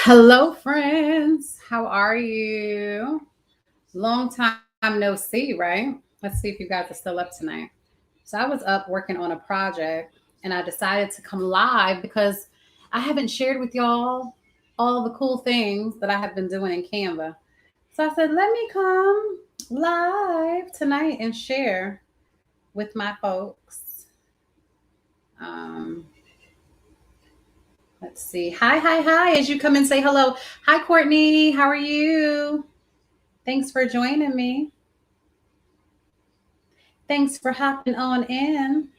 Hello, friends. How are you? Long time no see, right? Let's see if you guys are still up tonight. So, I was up working on a project and I decided to come live because I haven't shared with y'all all the cool things that I have been doing in Canva. So, I said, let me come live tonight and share with my folks. Um, let's see. Hi. As you come and say hello. Hi, Courtney. How are you? Thanks for joining me. Thanks for hopping on in.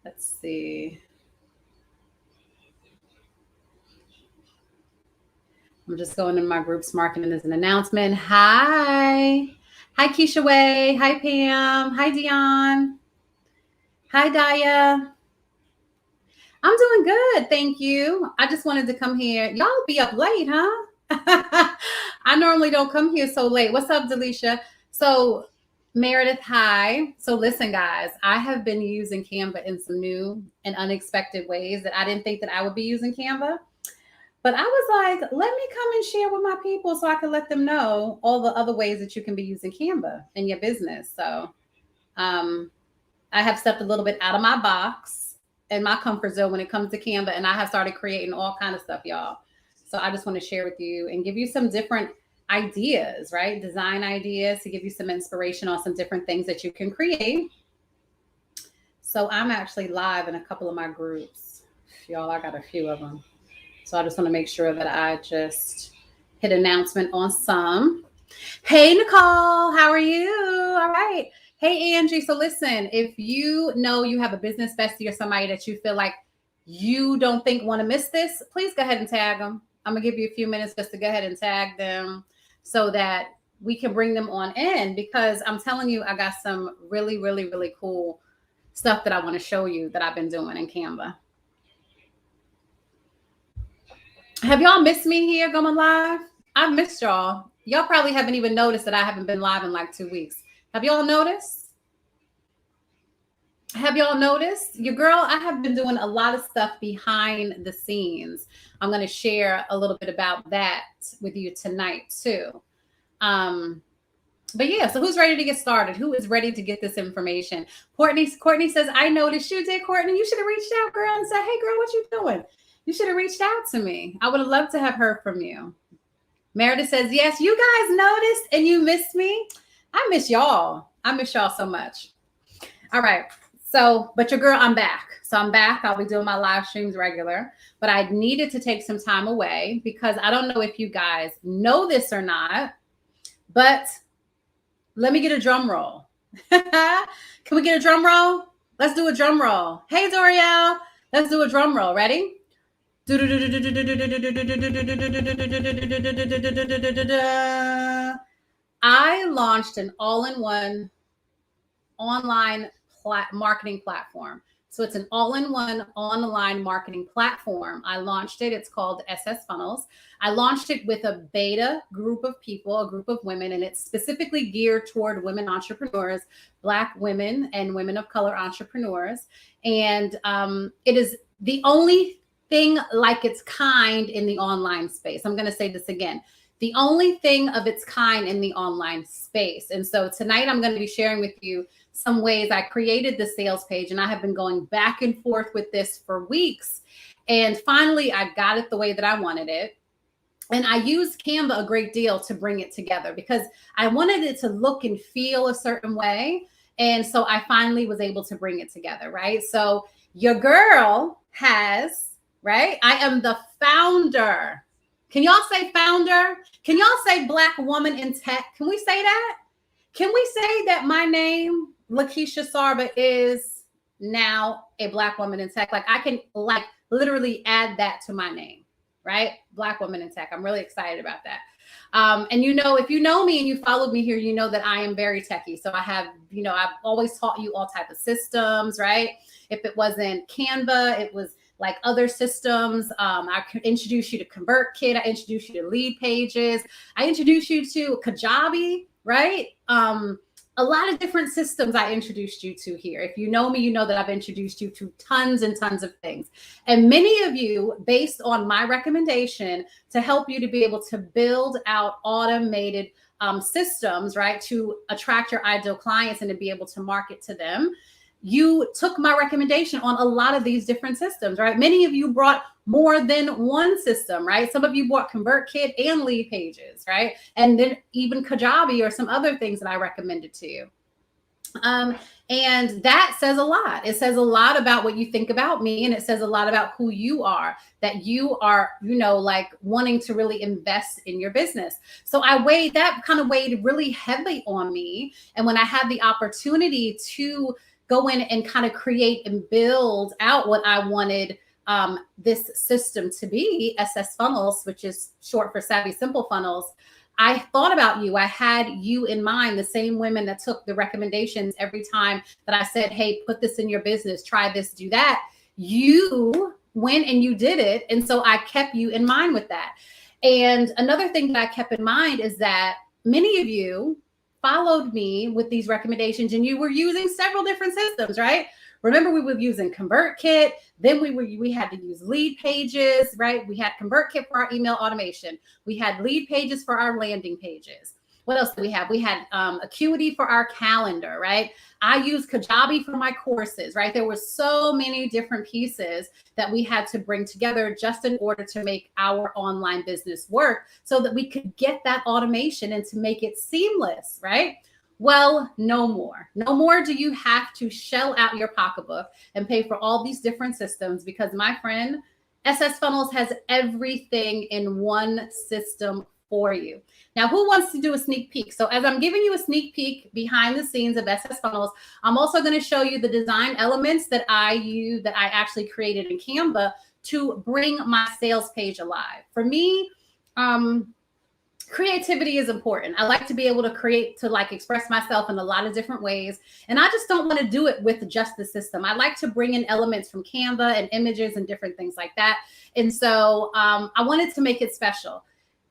Let's see. I'm just going in my group's marketing as an announcement. Hi. Hi, Keisha Way. Hi, Pam. Hi, Dion. Hi, Daya. I'm doing good. Thank you. I just wanted to come here. Y'all be up late, huh? I normally don't come here so late. What's up, Delisha? So, Meredith, hi. So, listen, guys, I have been using Canva in some new and unexpected ways that I didn't think that I would be using Canva. But I was like, let me come and share with my people so I can let them know all the other ways that you can be using Canva in your business. So, um, I have stepped a little bit out of my box and my comfort zone when it comes to Canva, and I have started creating all kind of stuff, y'all. So I just want to share with you and give you some different ideas, right? Design ideas to give you some inspiration on some different things that you can create. So I'm actually live in a couple of my groups. Y'all, I got a few of them. So I just want to make sure that I just hit announcement on some. Hey, Nicole, how are you? All right. Hey, Angie. So listen, if you know you have a business bestie or somebody that you feel like you don't think want to miss this, please go ahead and tag them. I'm going to give you a few minutes just to go ahead and tag them so that we can bring them on in, because I'm telling you, I got some really cool stuff that I want to show you that I've been doing in Canva. Have y'all missed me here going live? I've missed y'all. Y'all probably haven't even noticed that I haven't been live in like 2 weeks. Have y'all noticed? Have y'all noticed? Your girl, I have been doing a lot of stuff behind the scenes. I'm going to share a little bit about that with you tonight too. But yeah, so who's ready to get started? Who is ready to get this information? Courtney says, I noticed you did, Courtney. You should have reached out, girl, and said, hey, girl, what you doing? You should have reached out to me. I would have loved to have heard from you. Meredith says, yes, you guys noticed and you missed me. I miss y'all. I miss y'all so much. All right. So, but your girl, I'm back. So I'm back. I'll be doing my live streams regular, but I needed to take some time away because I don't know if you guys know this or not, but let me get a drum roll. Can we get a drum roll? Let's do a drum roll. Hey, Dorielle, let's do a drum roll. Ready? I launched an all-in-one online marketing platform. So it's an all-in-one online marketing platform. I launched it. It's called SS Funnels. I launched it with a beta group of people, a group of women, and it's specifically geared toward women entrepreneurs, Black women and women of color entrepreneurs. And it is the only thing like its kind in the online space. I'm going to say this again. The only thing of its kind in the online space. And so tonight I'm going to be sharing with you some ways I created the sales page, and I have been going back and forth with this for weeks. And finally, I got it the way that I wanted it. And I used Canva a great deal to bring it together because I wanted it to look and feel a certain way. And so I finally was able to bring it together, right? So your girl has, right? I am the founder. Can y'all say founder? Can y'all say Black woman in tech? Can we say that? Can we say that my name, Lakeisha Sarba, is now a Black woman in tech? Like I can like literally add that to my name, right? Black woman in tech. I'm really excited about that. And you know, if you know me and you followed me here, you know that I am very techie. So I have, you know, I've always taught you all type of systems, right? If it wasn't Canva, it was like other systems. I could introduce you to ConvertKit. I introduce you to Lead Pages. I introduce you to Kajabi, right? a lot of different systems I introduced you to here. If you know me, you know that I've introduced you to tons and tons of things. And many of you, based on my recommendation to help you to be able to build out automated systems, right, to attract your ideal clients and to be able to market to them, you took my recommendation on a lot of these different systems, right? Many of you brought more than one system, right? Some of you bought ConvertKit and Lead Pages, right? And then even Kajabi or some other things that I recommended to you. And that says a lot. It says a lot about what you think about me, and it says a lot about who you are, that you are, like wanting to really invest in your business. So that kind of weighed really heavily on me. And when I had the opportunity to go in and kind of create and build out what I wanted this system to be, SS Funnels, which is short for Savvy Simple Funnels, I thought about you. I had you in mind, the same women that took the recommendations every time that I said, hey, put this in your business, try this, do that. You went and you did it. And so I kept you in mind with that. And another thing that I kept in mind is that many of you followed me with these recommendations and you were using several different systems, right? Remember, we were using ConvertKit. Then we had to use Lead Pages, right? We had ConvertKit for our email automation. We had Lead Pages for our landing pages. What else did we have? We had Acuity for our calendar, right? I used Kajabi for my courses, right? There were so many different pieces that we had to bring together just in order to make our online business work so that we could get that automation and to make it seamless, right? Well, no more. No more do you have to shell out your pocketbook and pay for all these different systems because, my friend, SS Funnels has everything in one system for you. Now, who wants to do a sneak peek? So as I'm giving you a sneak peek behind the scenes of SS Funnels, I'm also going to show you the design elements that I actually created in Canva to bring my sales page alive. For me, creativity is important. I like to be able to create, to like express myself in a lot of different ways. And I just don't want to do it with just the system. I like to bring in elements from Canva and images and different things like that. And so I wanted to make it special.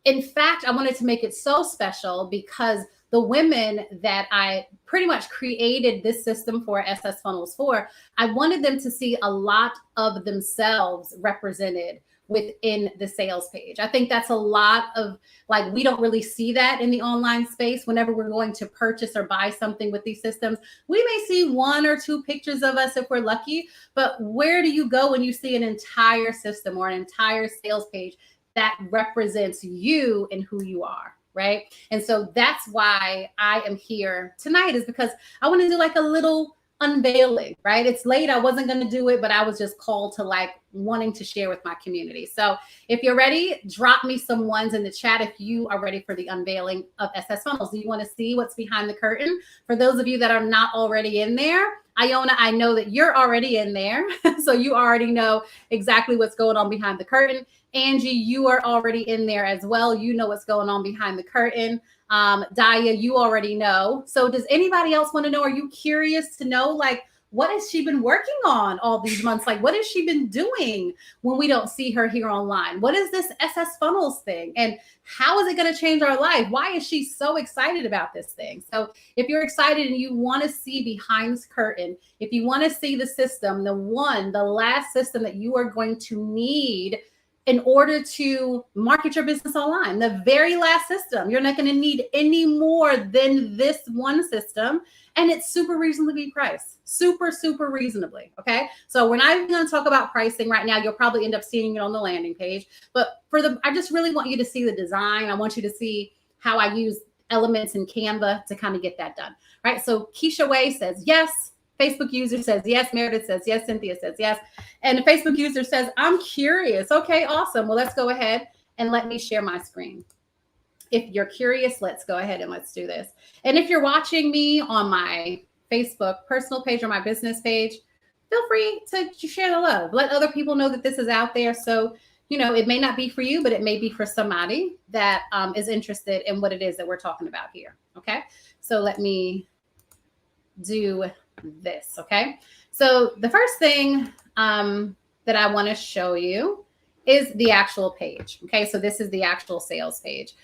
In fact, I wanted to make it so special because the women that I pretty much created this system for, SS Funnels for, I wanted them to see a lot of themselves represented within the sales page. I think that's a lot of, like, we don't really see that in the online space. Whenever we're going to purchase or buy something with these systems, we may see one or two pictures of us if we're lucky, but where do you go when you see an entire system or an entire sales page that represents you and who you are, right? And so that's why I am here tonight, is because I want to do like a little unveiling, right? It's late. I wasn't going to do it, but I was just called to like wanting to share with my community. So if you're ready, drop me some ones in the chat if you are ready for the unveiling of SS Funnels. Do you want to see what's behind the curtain? For those of you that are not already in there, Iona, I know that you're already in there. So you already know exactly what's going on behind the curtain. Angie, you are already in there as well. You know what's going on behind the curtain. Daya, you already know. So does anybody else want to know? Are you curious to know, like, what has she been working on all these months? Like, what has she been doing when we don't see her here online? What is this SS Funnels thing? And how is it going to change our life? Why is she so excited about this thing? So if you're excited and you want to see behind the curtain, if you want to see the system, the last system that you are going to need in order to market your business online, the very last system, you're not going to need any more than this one system. And it's super reasonably priced, super, super reasonably. Okay. So we're not even going to talk about pricing right now. You'll probably end up seeing it on the landing page, but I just really want you to see the design. I want you to see how I use elements in Canva to kind of get that done. Right. So Keisha Way says yes. Facebook user says yes. Meredith says yes. Cynthia says yes. And the Facebook user says, I'm curious. Okay, awesome. Well, let's go ahead and let me share my screen. If you're curious, let's go ahead and let's do this. And if you're watching me on my Facebook personal page or my business page, feel free to share the love. Let other people know that this is out there. So, it may not be for you, but it may be for somebody that is interested in what it is that we're talking about here. Okay, so let me do this. Okay, so the first thing that I want to show you is the actual page. Okay, so this is the actual sales page.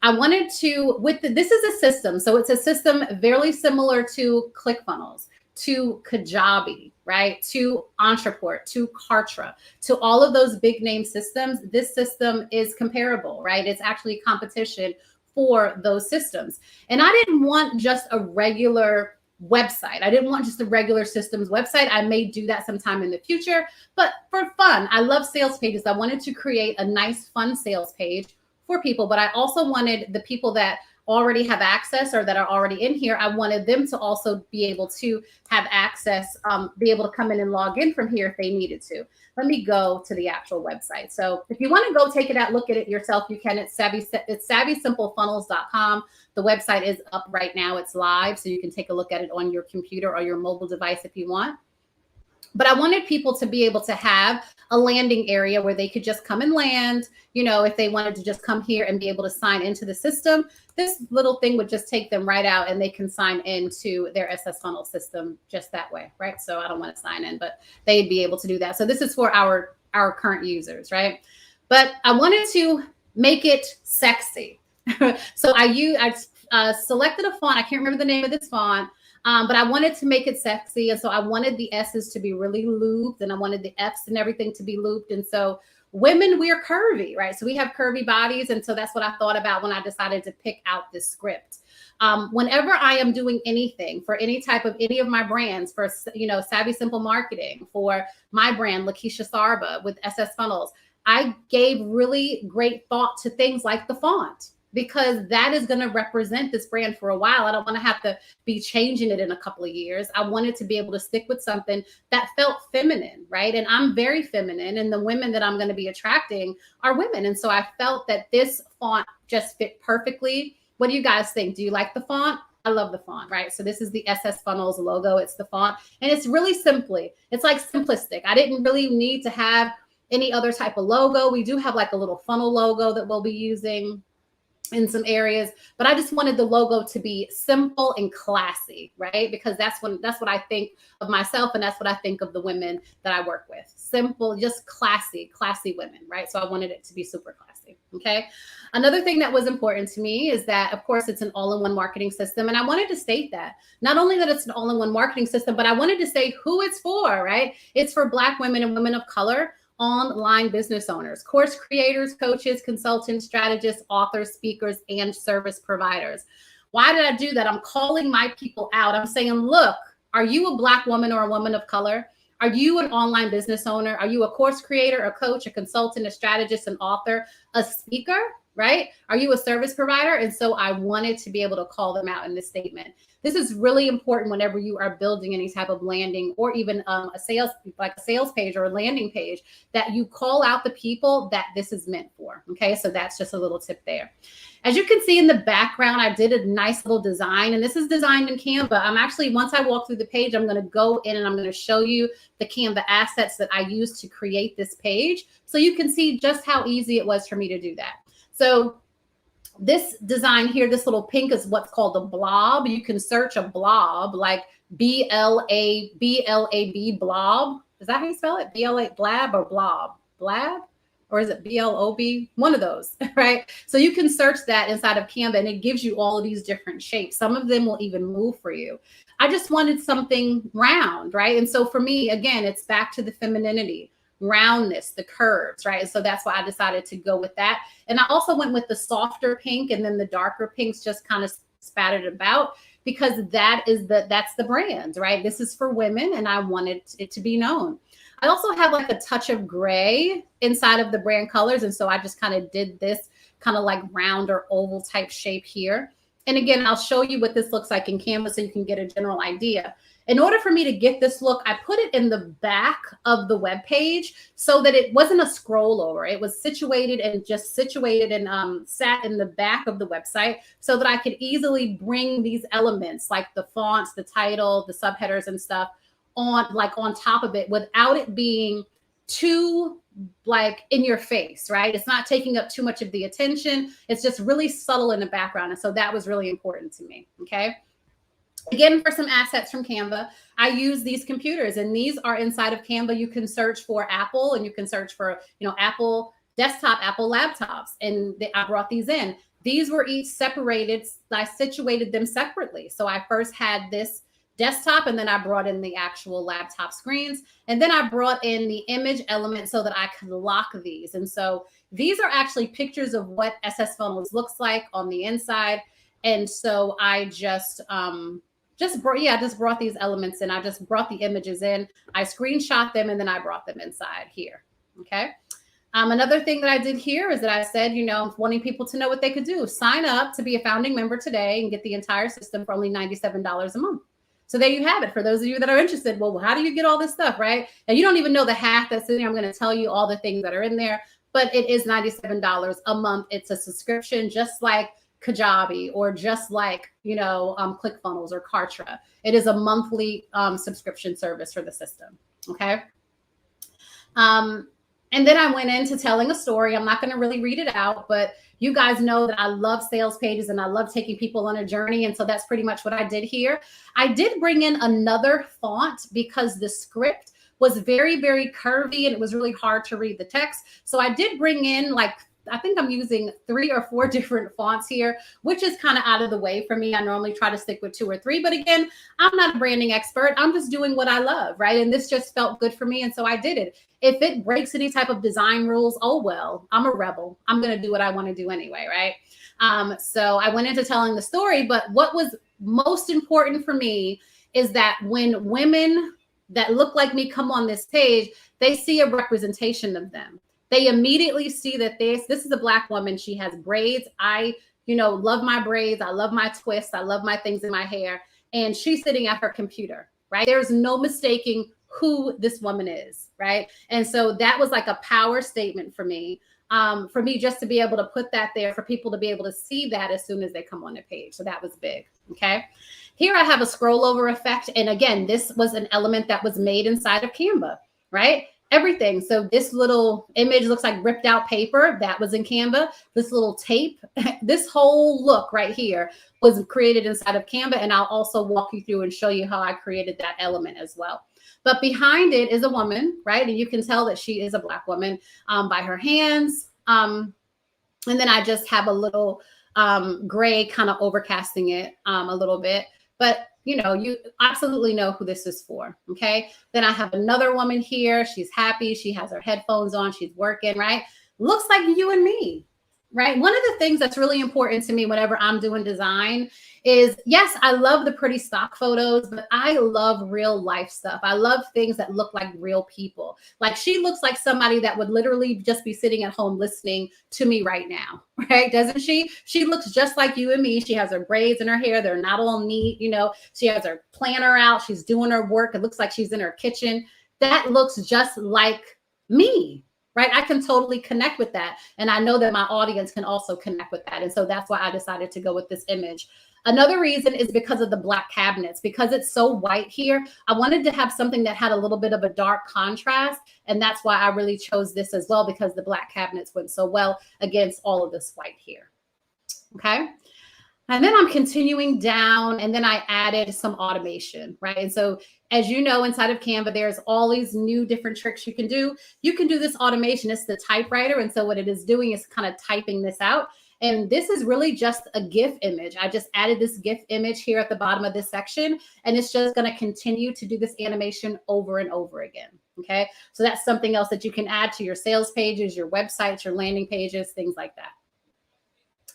I wanted to, this is a system. So it's a system very similar to ClickFunnels, to Kajabi, right? To Entreport, to Kartra, to all of those big name systems. This system is comparable, right? It's actually competition for those systems. And I didn't want just a regular website. I didn't want just a regular systems website. I may do that sometime in the future, but for fun, I love sales pages. I wanted to create a nice, fun sales page for people, but I also wanted the people that already have access or that are already in here, I wanted them to also be able to have access, be able to come in and log in from here if they needed to. Let me go to the actual website. So if you want to go take it out, look at it yourself, you can. It's savvysimplefunnels.com. The website is up right now. It's live, so you can take a look at it on your computer or your mobile device if you want. But I wanted people to be able to have a landing area where they could just come and land. You know, if they wanted to just come here and be able to sign into the system, this little thing would just take them right out and they can sign into their SS funnel system just that way, right? So I don't want to sign in, but they'd be able to do that. So this is for our current users, right? But I wanted to make it sexy. So I selected a font. I can't remember the name of this font. But I wanted to make it sexy. And so I wanted the S's to be really looped, and I wanted the F's and everything to be looped. And so women, we're curvy, right? So we have curvy bodies. And so that's what I thought about when I decided to pick out this script. Whenever I am doing anything for any of my brands, for, you know, Savvy Simple Marketing, for my brand, Lakeisha Sarba with SS Funnels, I gave really great thought to things like the font, because that is going to represent this brand for a while. I don't want to have to be changing it in a couple of years. I wanted to be able to stick with something that felt feminine, right? And I'm very feminine, and the women that I'm going to be attracting are women. And so I felt that this font just fit perfectly. What do you guys think? Do you like the font? I love the font, right? So this is the SS Funnels logo. It's the font, and it's really it's like simplistic. I didn't really need to have any other type of logo. We do have like a little funnel logo that we'll be using in some areas, but I just wanted the logo to be simple and classy, right? Because that's what I think of myself, and that's what I think of the women that I work with. Simple, just classy women, right? So I wanted it to be super classy, okay? Another thing that was important to me is that, of course, it's an all-in-one marketing system, and I wanted to state that. Not only that it's an all-in-one marketing system, but I wanted to say who it's for, right? It's for Black women and women of color, online business owners, course creators, coaches, consultants, strategists, authors, speakers, and service providers. Why did I do that? I'm calling my people out. I'm saying, look, are you a Black woman or a woman of color? Are you an online business owner? Are you a course creator, a coach, a consultant, a strategist, an author, a speaker, right? Are you a service provider? And so I wanted to be able to call them out in this statement. This is really important whenever you are building any type of landing, or even a sales page or a landing page, that you call out the people that this is meant for. Okay, so that's just a little tip there. As you can see in the background, I did a nice little design, and this is designed in Canva. I'm actually, once I walk through the page, I'm going to go in and I'm going to show you the Canva assets that I used to create this page, so you can see just how easy it was for me to do that. So this design here, this little pink, is what's called a blob. You can search a blob, like B-L-A-B, blob. Is that how you spell it? B-L-A, blab or blob? Blab? Or is it B-L-O-B? One of those, right? So you can search that inside of Canva, and it gives you all of these different shapes. Some of them will even move for you. I just wanted something round, right? And so for me, again, it's back to the femininity, roundness, the curves, right? So that's why I decided to go with that. And I also went with the softer pink, and then the darker pinks just kind of spattered about, because that's the brand, right? This is for women, and I wanted it to be known. I also have like a touch of gray inside of the brand colors, and so I just kind of did this kind of like round or oval type shape here. And again, I'll show you what this looks like in Canva so you can get a general idea. In order for me to get this look, I put it in the back of the web page so that it wasn't a scroll over. It was situated and sat in the back of the website so that I could easily bring these elements like the fonts, the title, the subheaders and stuff on top of it without it being too like in your face, right? It's not taking up too much of the attention. It's just really subtle in the background. And so that was really important to me, okay? Again, for some assets from Canva, I use these computers, and these are inside of Canva. You can search for Apple, and you can search for, Apple desktop Apple laptops, and I brought these in. These were each separated. I situated them separately. So I first had this desktop, and then I brought in the actual laptop screens, and then I brought in the image element so that I could lock these. And so these are actually pictures of what SS Funnels looks like on the inside. And so I just brought these elements in. I just brought the images in. I screenshot them, and then I brought them inside here. Okay. Another thing that I did here is that I said, wanting people to know what they could do. Sign up to be a founding member today and get the entire system for only $97 a month. So there you have it. For those of you that are interested, well, how do you get all this stuff, right? And you don't even know the hack that's in there. I'm going to tell you all the things that are in there, but it is $97 a month. It's a subscription, just like Kajabi or just like, ClickFunnels or Kartra. It is a monthly subscription service for the system. Okay. And then I went into telling a story. I'm not going to really read it out, but you guys know that I love sales pages and I love taking people on a journey. And so that's pretty much what I did here. I did bring in another font because the script was very, very curvy and it was really hard to read the text. So I did bring in I think I'm using 3 or 4 different fonts here, which is kind of out of the way for me. I normally try to stick with 2 or 3, but again, I'm not a branding expert. I'm just doing what I love, right? And this just felt good for me. And so I did it. If it breaks any type of design rules, oh, well, I'm a rebel. I'm going to do what I want to do anyway, right? So I went into telling the story, but what was most important for me is that when women that look like me come on this page, they see a representation of them. They immediately see that this is a Black woman. She has braids. I, love my braids. I love my twists. I love my things in my hair. And she's sitting at her computer, right? There's no mistaking who this woman is, right? And so that was like a power statement for me just to be able to put that there, for people to be able to see that as soon as they come on the page. So that was big, okay? Here I have a scroll over effect. And again, this was an element that was made inside of Canva, right? Everything. So this little image looks like ripped out paper. That was in Canva. This little tape, this whole look right here was created inside of Canva. And I'll also walk you through and show you how I created that element as well. But behind it is a woman, right? And you can tell that she is a Black woman by her hands. And then I just have a little gray kind of overcasting it a little bit. But you absolutely know who this is for, okay? Then I have another woman here. She's happy. She has her headphones on. She's working, right? Looks like you and me, right? One of the things that's really important to me whenever I'm doing design is, yes, I love the pretty stock photos, but I love real life stuff. I love things that look like real people. Like she looks like somebody that would literally just be sitting at home listening to me right now, right? Doesn't she? She looks just like you and me. She has her braids in her hair. They're not all neat. She has her planner out. She's doing her work. It looks like she's in her kitchen. That looks just like me. Right? I can totally connect with that. And I know that my audience can also connect with that. And so that's why I decided to go with this image. Another reason is because of the Black cabinets. Because it's so white here, I wanted to have something that had a little bit of a dark contrast. And that's why I really chose this as well, because the Black cabinets went so well against all of this white here. Okay. And then I'm continuing down, and then I added some automation, right? And so as you know, inside of Canva, there's all these new different tricks you can do. You can do this automation. It's the typewriter. And so what it is doing is kind of typing this out. And this is really just a GIF image. I just added this GIF image here at the bottom of this section, and it's just going to continue to do this animation over and over again. Okay. So that's something else that you can add to your sales pages, your websites, your landing pages, things like that.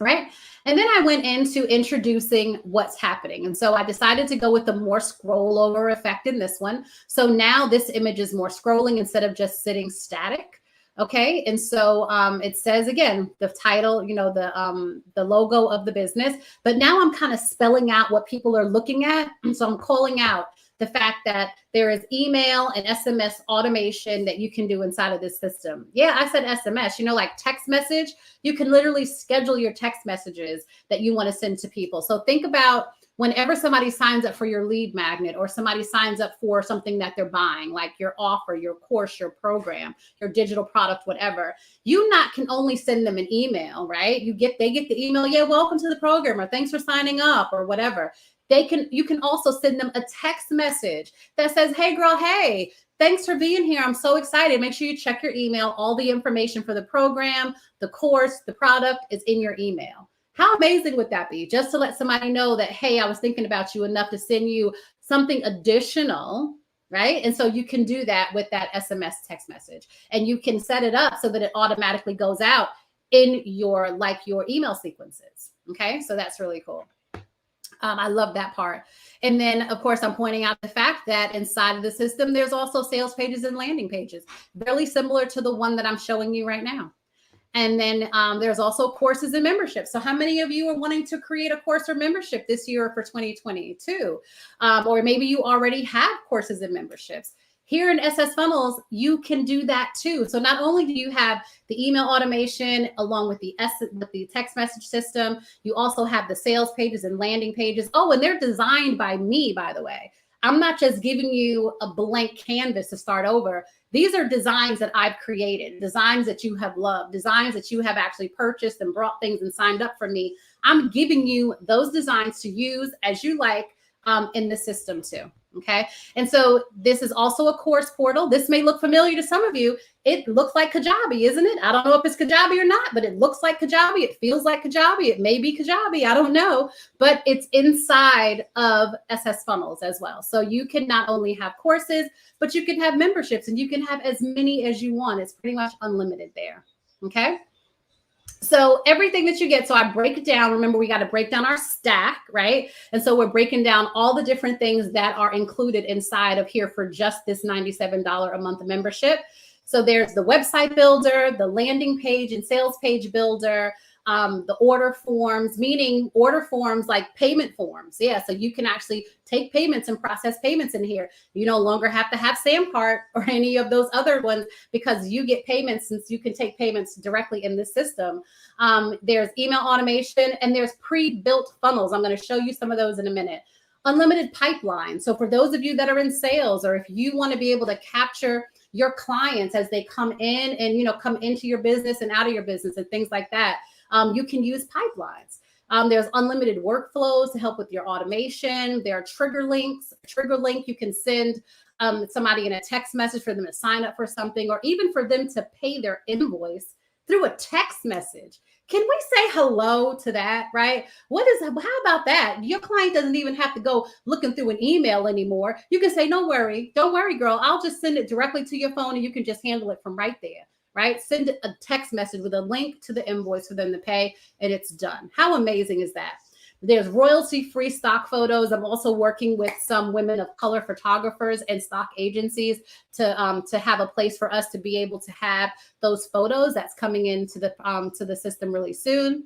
Right. And then I went into introducing what's happening. And so I decided to go with the more scroll over effect in this one. So now this image is more scrolling instead of just sitting static. Okay. And so it says, again, the title, the logo of the business. But now I'm kind of spelling out what people are looking at. And so I'm calling out the fact that there is email and SMS automation that you can do inside of this system. Yeah, I said SMS, like text message. You can literally schedule your text messages that you want to send to people. So think about whenever somebody signs up for your lead magnet, or somebody signs up for something that they're buying, like your offer, your course, your program, your digital product, whatever, you can only send them an email, right? They get the email, yeah, welcome to the program, or thanks for signing up, or whatever. You can also send them a text message that says, hey girl, hey, thanks for being here. I'm so excited. Make sure you check your email. All the information for the program, the course, the product is in your email. How amazing would that be? Just to let somebody know that, hey, I was thinking about you enough to send you something additional, right? And so you can do that with that SMS text message, and you can set it up so that it automatically goes out in your email sequences. Okay, so that's really cool. I love that part. And then, of course, I'm pointing out the fact that inside of the system, there's also sales pages and landing pages, really similar to the one that I'm showing you right now. And then there's also courses and memberships. So how many of you are wanting to create a course or membership this year for 2022? Or maybe you already have courses and memberships. Here in SS Funnels, you can do that too. So not only do you have the email automation along with the text message system, you also have the sales pages and landing pages. Oh, and they're designed by me, by the way. I'm not just giving you a blank canvas to start over. These are designs that I've created, designs that you have loved, designs that you have actually purchased and brought things and signed up for me. I'm giving you those designs to use as you like in the system too. Okay. And so this is also a course portal. This may look familiar to some of you. It looks like Kajabi, isn't it? I don't know if it's Kajabi or not, but it looks like Kajabi. It feels like Kajabi. It may be Kajabi. I don't know, but it's inside of SS Funnels as well. So you can not only have courses, but you can have memberships, and you can have as many as you want. It's pretty much unlimited there. Okay. So everything that you get, so I break it down. Remember, we got to break down our stack, right? And so we're breaking down all the different things that are included inside of here for just this $97 a month membership. So there's the website builder, the landing page and sales page builder, the order forms, meaning order forms like payment forms. Yeah, so you can actually take payments and process payments in here. You no longer have to have SamCart or any of those other ones because you get payments since you can take payments directly in this system. There's email automation, and there's pre-built funnels. I'm going to show you some of those in a minute. Unlimited pipeline. So for those of you that are in sales, or if you want to be able to capture your clients as they come in and come into your business and out of your business and things like that, you can use pipelines. There's unlimited workflows to help with your automation. There are trigger links. Trigger link, you can send somebody in a text message for them to sign up for something, or even for them to pay their invoice through a text message. Can we say hello to that, right? How about that? Your client doesn't even have to go looking through an email anymore. You can say, don't worry, girl. I'll just send it directly to your phone, and you can just handle it from right there. Right? Send a text message with a link to the invoice for them to pay, and it's done. How amazing is that? There's royalty-free stock photos. I'm also working with some women of color photographers and stock agencies to have a place for us to be able to have those photos. That's coming into the system really soon.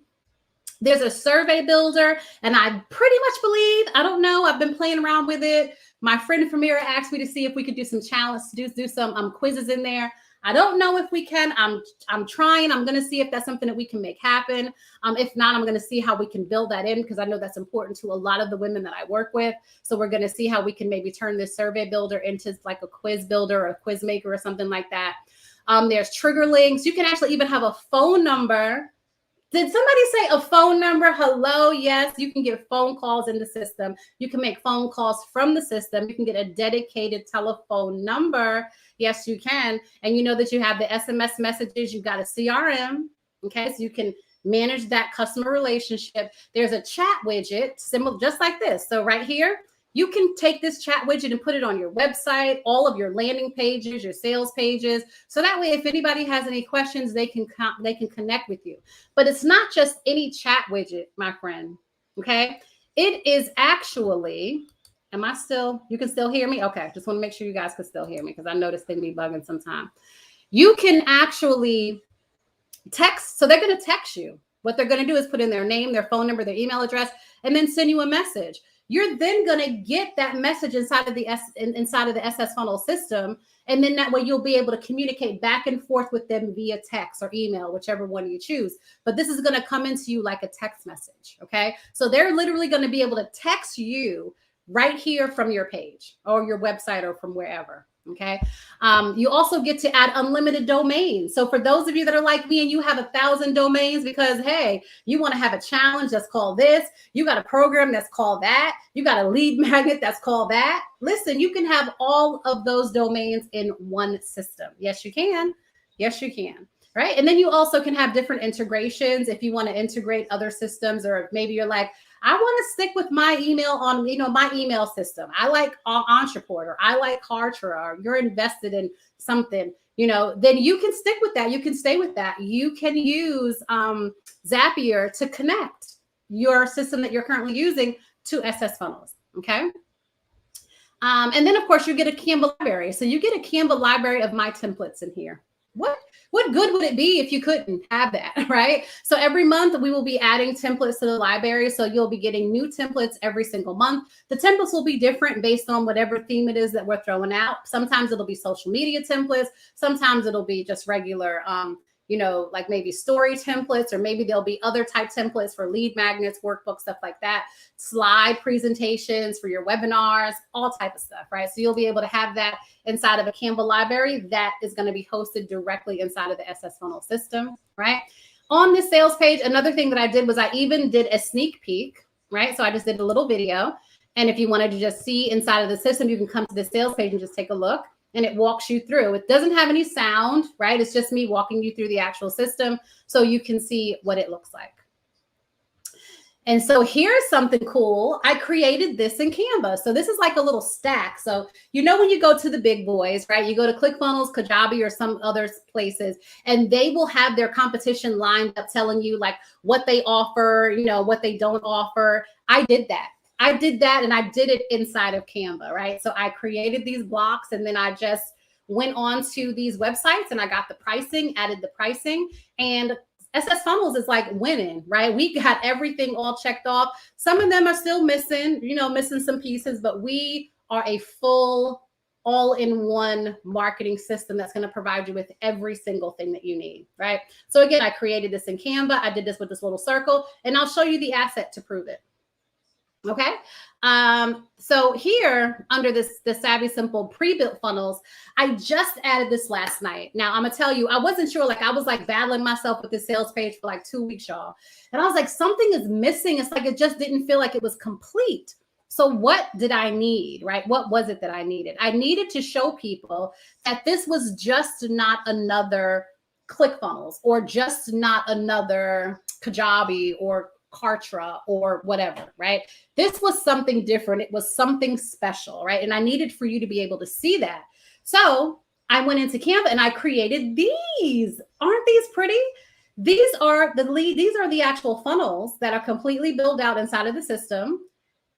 There's a survey builder, and I pretty much believe, I don't know, I've been playing around with it. My friend Famira asked me to see if we could do some challenges, do some quizzes in there. I don't know if we can. I'm trying. I'm going to see if that's something that we can make happen. If not, I'm going to see how we can build that in, because I know that's important to a lot of the women that I work with. So we're going to see how we can maybe turn this survey builder into like a quiz builder or a quiz maker or something like that. There's trigger links. You can actually even have a phone number. Did somebody say a phone number? Hello? Yes, you can get phone calls in the system. You can make phone calls from the system. You can get a dedicated telephone number. Yes, you can. And you know that you have the SMS messages. You've got a CRM. Okay, so you can manage that customer relationship. There's a chat widget, similar, just like this. So right here, you can take this chat widget and put it on your website, all of your landing pages, your sales pages. So that way, if anybody has any questions, they can connect with you. But it's not just any chat widget, my friend. Okay. It is actually, you can still hear me? Okay. Just want to make sure you guys can still hear me, because I know this thing be bugging sometimes. You can actually text. So they're going to text you. What they're going to do is put in their name, their phone number, their email address, and then send you a message. You're then going to get that message inside of the SS Funnel system. And then that way you'll be able to communicate back and forth with them via text or email, whichever one you choose. But this is going to come into you like a text message. Okay. So they're literally going to be able to text you right here from your page or your website or from wherever. Okay. You also get to add unlimited domains. So for those of you that are like me and you have 1,000 domains because, hey, you want to have a challenge that's called this, you got a program that's called that, you got a lead magnet that's called that. Listen, you can have all of those domains in one system. Yes, you can. Yes, you can. Right. And then you also can have different integrations if you want to integrate other systems, or maybe you're like, I want to stick with my email on, my email system. I like Entreport, or I like Kartra, or you're invested in something, then you can stick with that. You can stay with that. You can use Zapier to connect your system that you're currently using to SS funnels. Okay. And then of course you get a Canva library. So you get a Canva library of my templates in here. What good would it be if you couldn't have that, right? So every month we will be adding templates to the library. So you'll be getting new templates every single month. The templates will be different based on whatever theme it is that we're throwing out. Sometimes it'll be social media templates. Sometimes it'll be just regular, like maybe story templates, or maybe there'll be other type templates for lead magnets, workbooks, stuff like that, slide presentations for your webinars, all type of stuff, right? So you'll be able to have that inside of a Canva library that is going to be hosted directly inside of the SS funnel system, right? On this sales page, another thing that I did was I even did a sneak peek, right? So I just did a little video. And if you wanted to just see inside of the system, you can come to the sales page and just take a look. And it walks you through. It doesn't have any sound, right? It's just me walking you through the actual system so you can see what it looks like. And so here's something cool. I created this in Canva. So this is like a little stack. So when you go to the big boys, right? You go to ClickFunnels, Kajabi, or some other places, and they will have their competition lined up telling you like what they offer, what they don't offer. I did that. And I did it inside of Canva, right? So I created these blocks, and then I just went on to these websites and I got the pricing, added the pricing, and SS Funnels is like winning, right? We got everything all checked off. Some of them are still missing, missing some pieces, but we are a full all-in-one marketing system that's going to provide you with every single thing that you need, right? So again, I created this in Canva. I did this with this little circle, and I'll show you the asset to prove it. Okay. So here under the Savvy Simple pre-built funnels, I just added this last night. Now I'm gonna tell you, I wasn't sure, I was battling myself with this sales page for 2 weeks, y'all. And I was like, something is missing. It's like, it just didn't feel like it was complete. So what did I need, right? What was it that I needed? I needed to show people that this was just not another ClickFunnels, or just not another Kajabi or Kartra or whatever, right? This was something different. It was something special, right? And I needed for you to be able to see that. So I went into Canva and I created these. Aren't these pretty? These are the actual funnels that are completely built out inside of the system.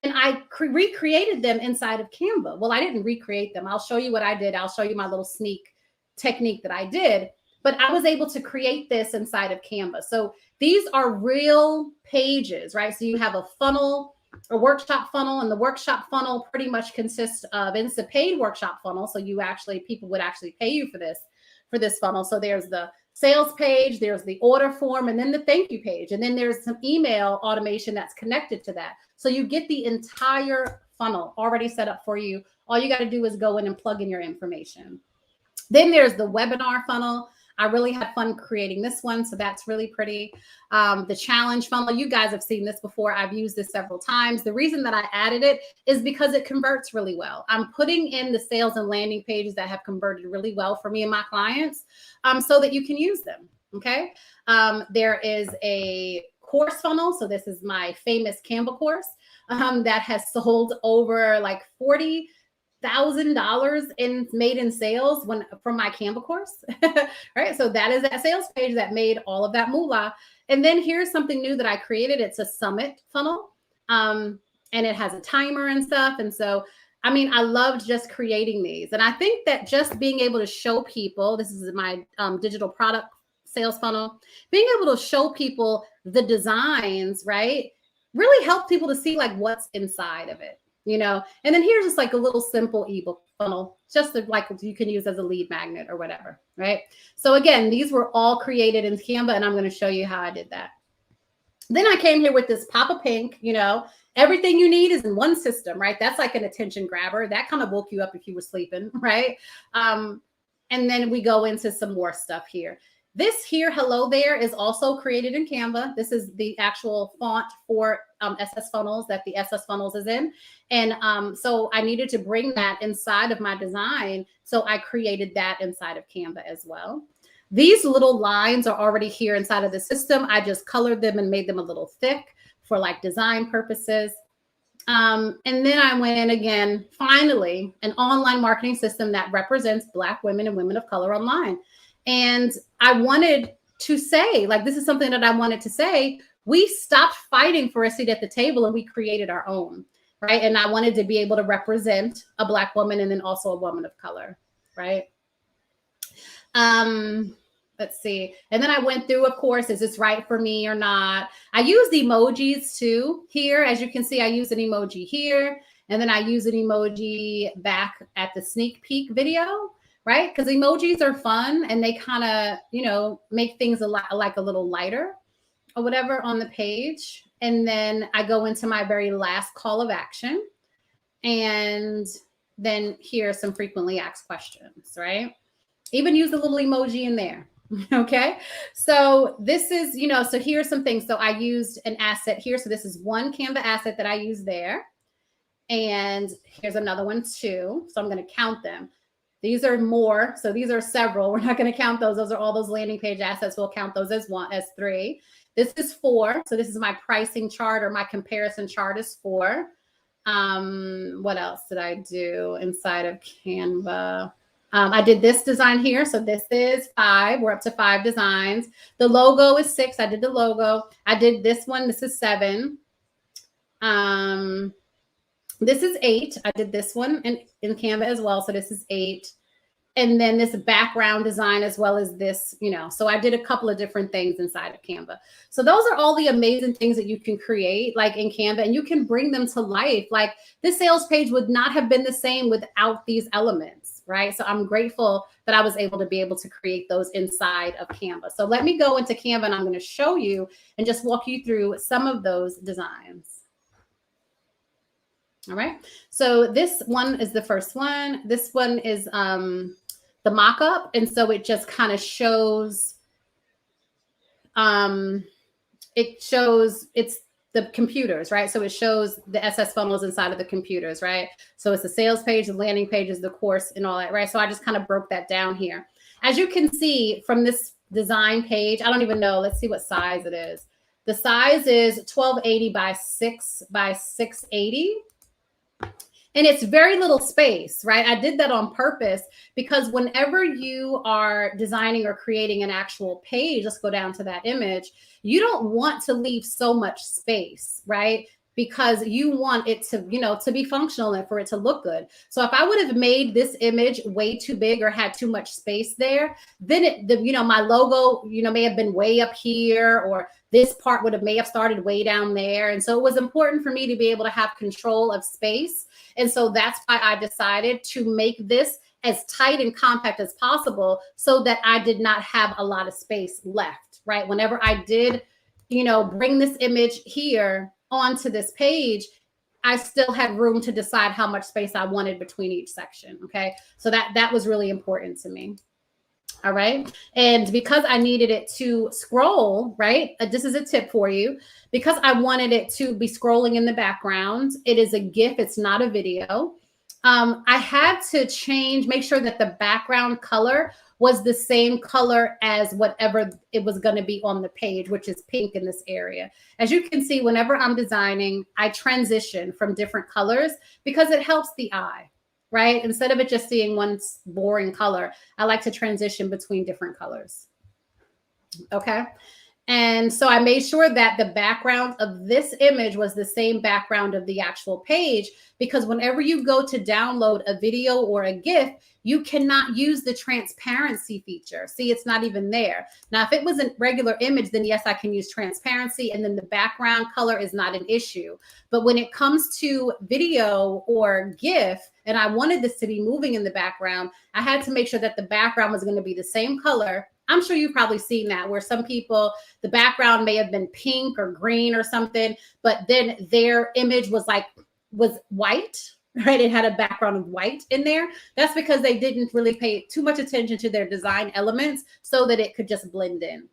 And I recreated them inside of Canva. Well, I didn't recreate them. I'll show you what I did. I'll show you my little sneak technique that I did. But I was able to create this inside of Canva. So these are real pages, right? So you have a funnel, a workshop funnel, and the workshop funnel pretty much consists of, and it's a paid workshop funnel. So people would actually pay you for this funnel. So there's the sales page, there's the order form, and then the thank you page. And then there's some email automation that's connected to that. So you get the entire funnel already set up for you. All you got to do is go in and plug in your information. Then there's the webinar funnel. I really had fun creating this one, so that's really pretty. The challenge funnel, you guys have seen this before. I've used this several times. The reason that I added it is because it converts really well. I'm putting in the sales and landing pages that have converted really well for me and my clients, so that you can use them, okay? There is a course funnel. So this is my famous Canva course that has sold over $40,000 made in sales from my Canva course, right? So that is that sales page that made all of that moolah. And then here's something new that I created. It's a summit funnel, and it has a timer and stuff. And so, I loved just creating these. And I think that just being able to show people, this is my digital product sales funnel, being able to show people the designs, right, really help people to see what's inside of it. And then here's just a little simple ebook funnel, just you can use as a lead magnet or whatever, right? So again, these were all created in Canva, and I'm going to show you how I did that. Then I came here with this pop of pink, everything you need is in one system, right? That's like an attention grabber. That kind of woke you up if you were sleeping, right? And then we go into some more stuff here. This here, hello there, is also created in Canva. This is the actual font for SS Funnels that the SS Funnels is in. And so I needed to bring that inside of my design. So I created that inside of Canva as well. These little lines are already here inside of the system. I just colored them and made them a little thick for like design purposes. And then I went in again, finally, an online marketing system that represents Black women and women of color online. And I wanted to say, like, this is something that I wanted to say. We stopped fighting for a seat at the table and we created our own, right? And I wanted to be able to represent a Black woman and then also a woman of color, right? Let's see. And then I went through, of course, is this right for me or not? I used emojis too here. As you can see, I use an emoji here. And then I use an emoji back at the sneak peek video, right? Because emojis are fun and they kind of, make things like a little lighter or whatever on the page. And then I go into my very last call of action. And then here are some frequently asked questions, right? Even use a little emoji in there. Okay. So this is, so here's some things. So I used an asset here. So this is one Canva asset that I use there. And here's another one too. So I'm going to count them. These are more. So these are several. We're not going to count those. Those are all those landing page assets. We'll count those as three. This is 4. So this is my pricing chart, or my comparison chart is 4. What else did I do inside of Canva? I did this design here. So this is 5. We're up to 5 designs. The logo is 6. I did the logo. I did this one. This is 7. This is 8. I did this one in Canva as well. So this is 8. And then this background design as well as this, so I did a couple of different things inside of Canva. So those are all the amazing things that you can create like in Canva, and you can bring them to life. Like this sales page would not have been the same without these elements, right? So I'm grateful that I was able to create those inside of Canva. So let me go into Canva and I'm going to show you and just walk you through some of those designs. All right. So this one is the first one. This one is the mock-up. And so it just kind of shows, it's the computers, right? So it shows the SS funnels inside of the computers, right? So it's the sales page, the landing pages, the course, and all that, right? So I just kind of broke that down here. As you can see from this design page, I don't even know. Let's see what size it is. The size is 1280 by 680. And it's very little space, right? I did that on purpose because whenever you are designing or creating an actual page, let's go down to that image, you don't want to leave so much space, right? Because you want it to, to be functional and for it to look good. So if I would have made this image way too big or had too much space there, then my logo, may have been way up here, or this part may have started way down there. And so it was important for me to be able to have control of space. And so that's why I decided to make this as tight and compact as possible so that I did not have a lot of space left, right? Whenever I did, bring this image here onto this page, I still had room to decide how much space I wanted between each section. Okay. So that was really important to me. All right. And because I needed it to scroll, right? This is a tip for you. Because I wanted it to be scrolling in the background. It is a GIF. It's not a video. I had to make sure that the background color was the same color as whatever it was going to be on the page, which is pink in this area. As you can see, whenever I'm designing, I transition from different colors because it helps the eye, right? Instead of it just seeing one boring color, I like to transition between different colors. Okay. And so I made sure that the background of this image was the same background of the actual page, because whenever you go to download a video or a GIF, you cannot use the transparency feature. See, it's not even there. Now, if it was a regular image, then yes, I can use transparency, and then the background color is not an issue. But when it comes to video or GIF, and I wanted this to be moving in the background, I had to make sure that the background was going to be the same color I'm sure you've probably seen that where some people, the background may have been pink or green or something, but then their image was white, right? It had a background of white in there. That's because they didn't really pay too much attention to their design elements so that it could just blend in.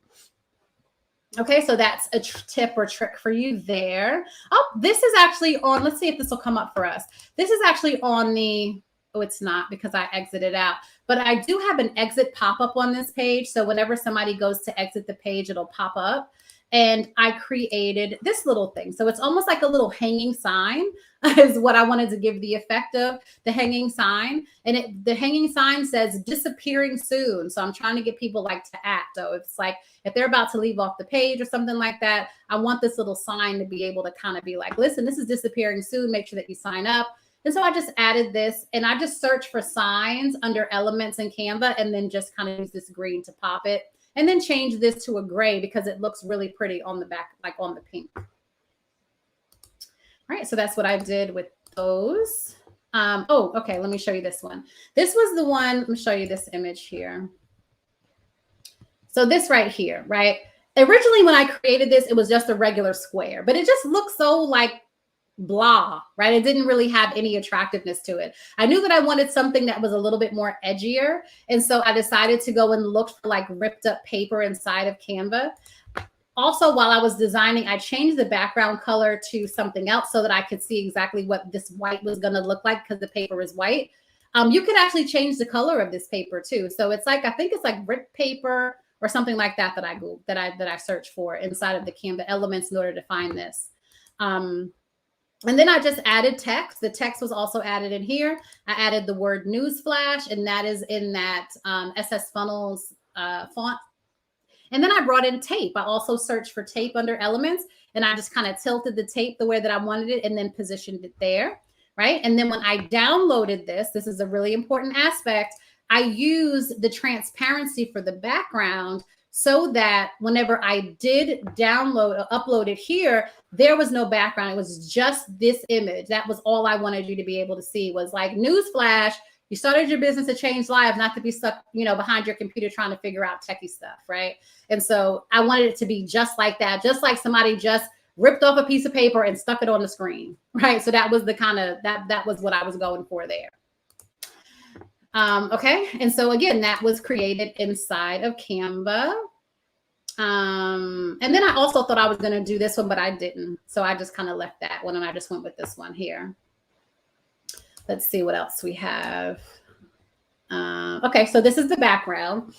Okay, so that's a tip or trick for you there. Oh, this is actually on, let's see if this will come up for us. This is actually on the, oh, it's not because I exited out, but I do have an exit pop-up on this page. So whenever somebody goes to exit the page, it'll pop up. And I created this little thing. So it's almost like a little hanging sign is what I wanted to give the effect of, the hanging sign. And the hanging sign says disappearing soon. So I'm trying to get people like to act. So it's like, if they're about to leave off the page or something like that, I want this little sign to be able to kind of be like, listen, this is disappearing soon. Make sure that you sign up. And so I just added this and I just searched for signs under elements in Canva and then just kind of use this green to pop it. And then change this to a gray because it looks really pretty on the back, like on the pink. All right, so that's what I did with those. Oh, okay, let me show you this one. This was the one, let me show you this image here. So this right here, right? Originally, when I created this, it was just a regular square, but it just looks so like blah, right? It didn't really have any attractiveness to it. I knew that I wanted something that was a little bit more edgier. And so I decided to go and look for like ripped up paper inside of Canva. Also, while I was designing, I changed the background color to something else so that I could see exactly what this white was going to look like because the paper is white. You could actually change the color of this paper too. So it's like, I think it's like ripped paper or something like that that I Googled, that I searched for inside of the Canva elements in order to find this. And then I just added text. The text was also added in here. I added the word newsflash, and that is in that SS Funnels font. And then I brought in tape. I also searched for tape under elements, and I just kind of tilted the tape the way that I wanted it and then positioned it there, right? And then when I downloaded this is a really important aspect. I use the transparency for the background so that whenever I did download or upload it here, there was no background. It was just this image. That was all I wanted you to be able to see was like, newsflash, you started your business to change lives, not to be stuck, behind your computer trying to figure out techie stuff, right? And so I wanted it to be just like that, just like somebody just ripped off a piece of paper and stuck it on the screen, right? So that was the kind of, that was what I was going for there. Okay. And so again, that was created inside of Canva. And then I also thought I was going to do this one, but I didn't. So I just kind of left that one and I just went with this one here. Let's see what else we have. Okay. So this is the background.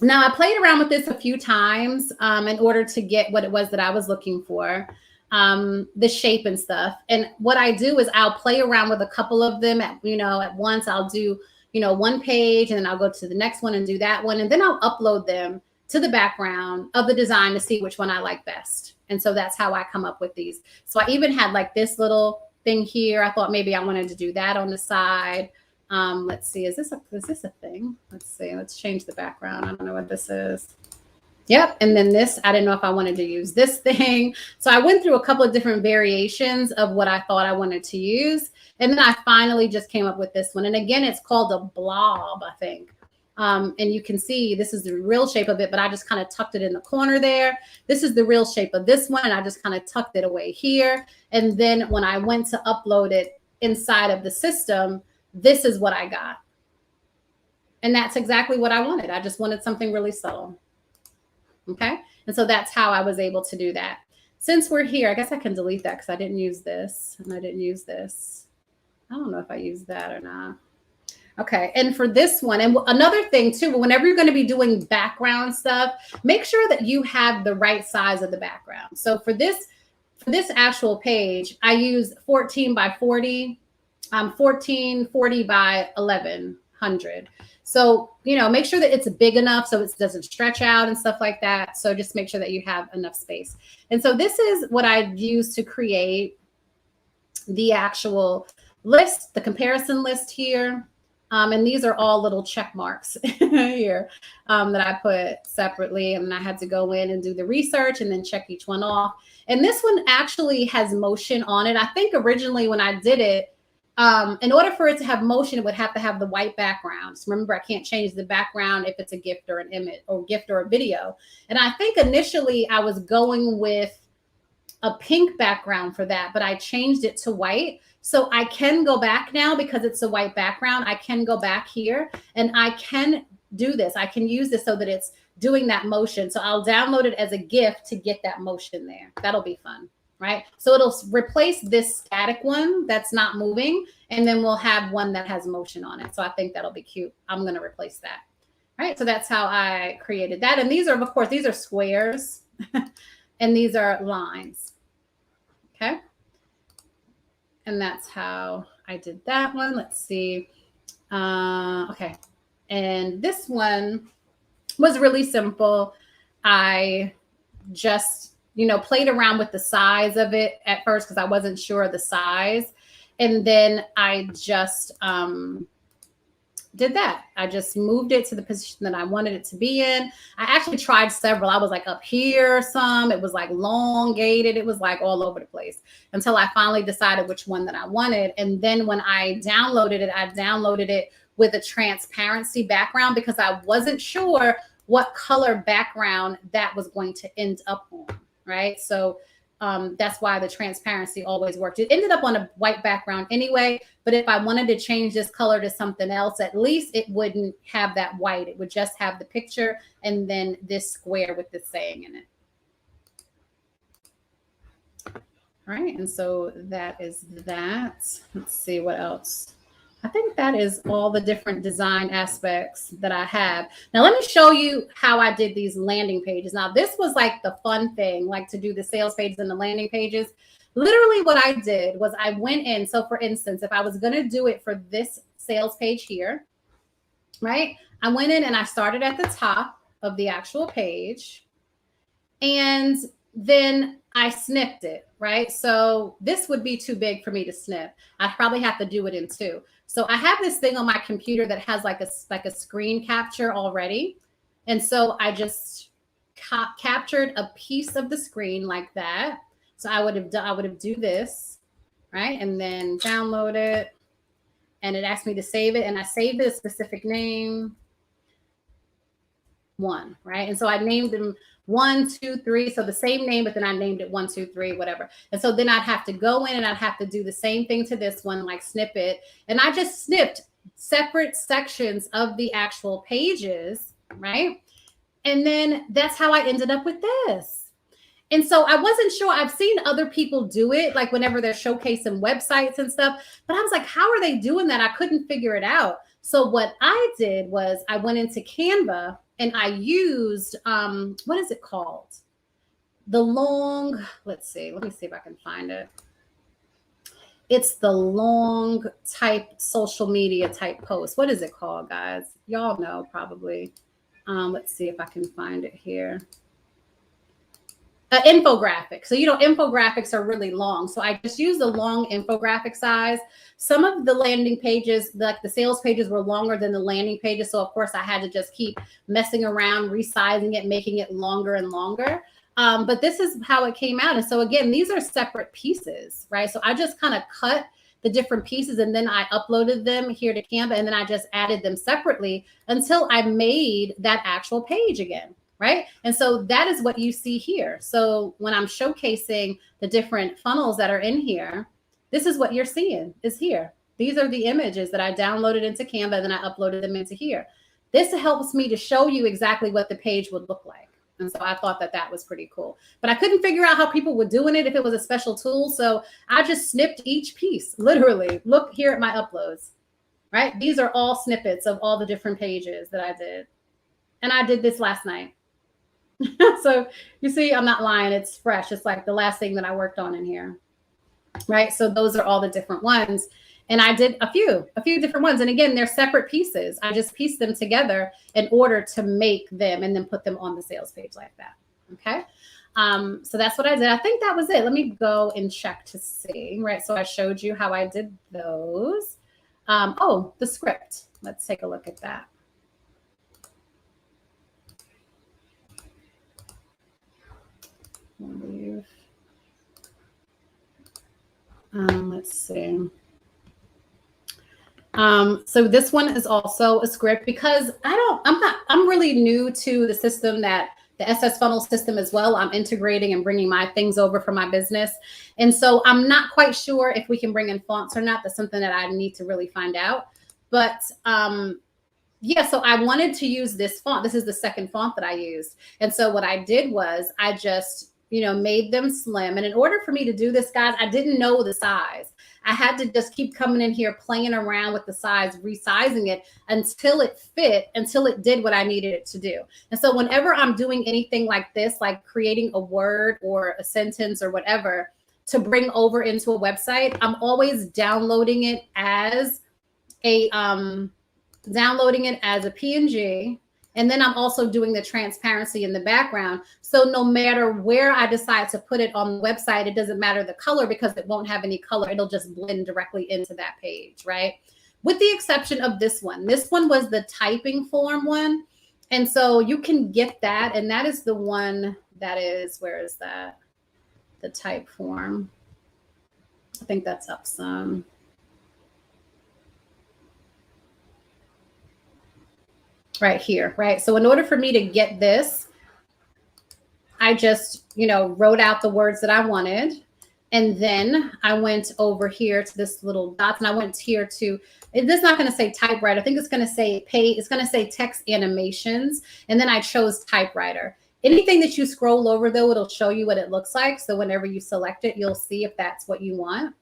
Now I played around with this a few times, in order to get what it was that I was looking for. The shape and stuff. And what I do is I'll play around with a couple of them at once. I'll do, one page and then I'll go to the next one and do that one. And then I'll upload them to the background of the design to see which one I like best. And so that's how I come up with these. So I even had like this little thing here. I thought maybe I wanted to do that on the side. Let's see, is this a thing? Let's see, let's change the background. I don't know what this is. Yep. And then this, I didn't know if I wanted to use this thing. So I went through a couple of different variations of what I thought I wanted to use. And then I finally just came up with this one. And again, it's called a blob, I think. And you can see this is the real shape of it, but I just kind of tucked it in the corner there. This is the real shape of this one. And I just kind of tucked it away here. And then when I went to upload it inside of the system, this is what I got. And that's exactly what I wanted. I just wanted something really subtle. Okay. And so that's how I was able to do that. Since we're here, I guess I can delete that because I didn't use this and I didn't use this. I don't know if I used that or not. Okay. And for this one, and another thing too, whenever you're going to be doing background stuff, make sure that you have the right size of the background. So for this actual page, I use 14 by 40, 1440 by 1100. So, make sure that it's big enough so it doesn't stretch out and stuff like that. So just make sure that you have enough space. And so this is what I use to create the actual list, the comparison list here. And these are all little check marks here that I put separately. And I had to go in and do the research and then check each one off. And this one actually has motion on it. I think originally when I did it, in order for it to have motion, it would have to have the white background. So remember, I can't change the background if it's a gift or an image or gift or a video. And I think initially I was going with a pink background for that, but I changed it to white. So I can go back now because it's a white background. I can go back here and I can do this. I can use this so that it's doing that motion. So I'll download it as a gift to get that motion there. That'll be fun. Right? So it'll replace this static one that's not moving, and then we'll have one that has motion on it. So I think that'll be cute. I'm going to replace that. All right. So that's how I created that. And these are, of course, these are squares and these are lines. Okay. And that's how I did that one. Let's see. Okay. And this one was really simple. I just played around with the size of it at first because I wasn't sure of the size. And then I just did that. I just moved it to the position that I wanted it to be in. I actually tried several. I was like up here some. It was like elongated. It was like all over the place until I finally decided which one that I wanted. And then when I downloaded it with a transparency background because I wasn't sure what color background that was going to end up on. Right. So that's why the transparency always worked. It ended up on a white background anyway, but if I wanted to change this color to something else, at least it wouldn't have that white. It would just have the picture and then this square with the saying in it. All right. And so that is that. Let's see what else. I think that is all the different design aspects that I have. Now, let me show you how I did these landing pages. Now, this was like the fun thing, like to do the sales pages and the landing pages. Literally what I did was I went in. So for instance, if I was going to do it for this sales page here, right? I went in and I started at the top of the actual page. And then I snipped it, right? So this would be too big for me to snip. I'd probably have to do it in two. So I have this thing on my computer that has like a screen capture already. And so I just captured a piece of the screen like that. So I would have do this, right? And then download it. And it asked me to save it. And I saved it a specific name. 1, right? And so I named them 1, 2, 3. So the same name, but then I named it 1, 2, 3, whatever. And so then I'd have to go in and I'd have to do the same thing to this one, like snip it. And I just snipped separate sections of the actual pages, right? And then that's how I ended up with this. And so I wasn't sure. I've seen other people do it, like whenever they're showcasing websites and stuff. But I was like, how are they doing that? I couldn't figure it out. So what I did was I went into Canva and I used, what is it called? The long, let's see. Let me see if I can find it. It's the long type social media type post. What is it called, guys? Y'all know probably. Let's see if I can find it here. Infographic. So, infographics are really long. So I just used the long infographic size. Some of the landing pages, like the sales pages, were longer than the landing pages. So of course I had to just keep messing around, resizing it, making it longer and longer. But this is how it came out. And so again, these are separate pieces, right? So I just kind of cut the different pieces and then I uploaded them here to Canva and then I just added them separately until I made that actual page again. Right. And so that is what you see here. So when I'm showcasing the different funnels that are in here, this is what you're seeing is here. These are the images that I downloaded into Canva, then I uploaded them into here. This helps me to show you exactly what the page would look like. And so I thought that that was pretty cool. But I couldn't figure out how people were doing it, if it was a special tool. So I just snipped each piece, literally. Look here at my uploads, right? These are all snippets of all the different pages that I did. And I did this last night. So you see, I'm not lying. It's fresh. It's like the last thing that I worked on in here. Right. So those are all the different ones. And I did a few different ones. And again, they're separate pieces. I just pieced them together in order to make them and then put them on the sales page like that. Okay. So that's what I did. I think that was it. Let me go and check to see. Right. So I showed you how I did those. Oh, the script. Let's take a look at that. Let's see. So this one is also a script because I'm really new to the system, that the SS funnel system as well. I'm integrating and bringing my things over for my business. And so I'm not quite sure if we can bring in fonts or not. That's something that I need to really find out. But yeah, so I wanted to use this font. This is the second font that I used. And so what I did was I just, made them slim. And in order for me to do this, guys, I didn't know the size. I had to just keep coming in here, playing around with the size, resizing it until it fit, until it did what I needed it to do. And so whenever I'm doing anything like this, like creating a word or a sentence or whatever to bring over into a website, I'm always downloading it as a PNG. And then I'm also doing the transparency in the background. So no matter where I decide to put it on the website, it doesn't matter the color because it won't have any color. It'll just blend directly into that page, right? With the exception of this one. This one was the typing form one. And so you can get that. And that is the one that is, where is that? The type form. I think that's up some. Right here, right? So in order for me to get this, I just, wrote out the words that I wanted. And then I went over here to this little dots, and I went here to, it's not going to say typewriter. I think it's going to say it's going to say text animations. And then I chose typewriter. Anything that you scroll over, though, it'll show you what it looks like. So whenever you select it, you'll see if that's what you want.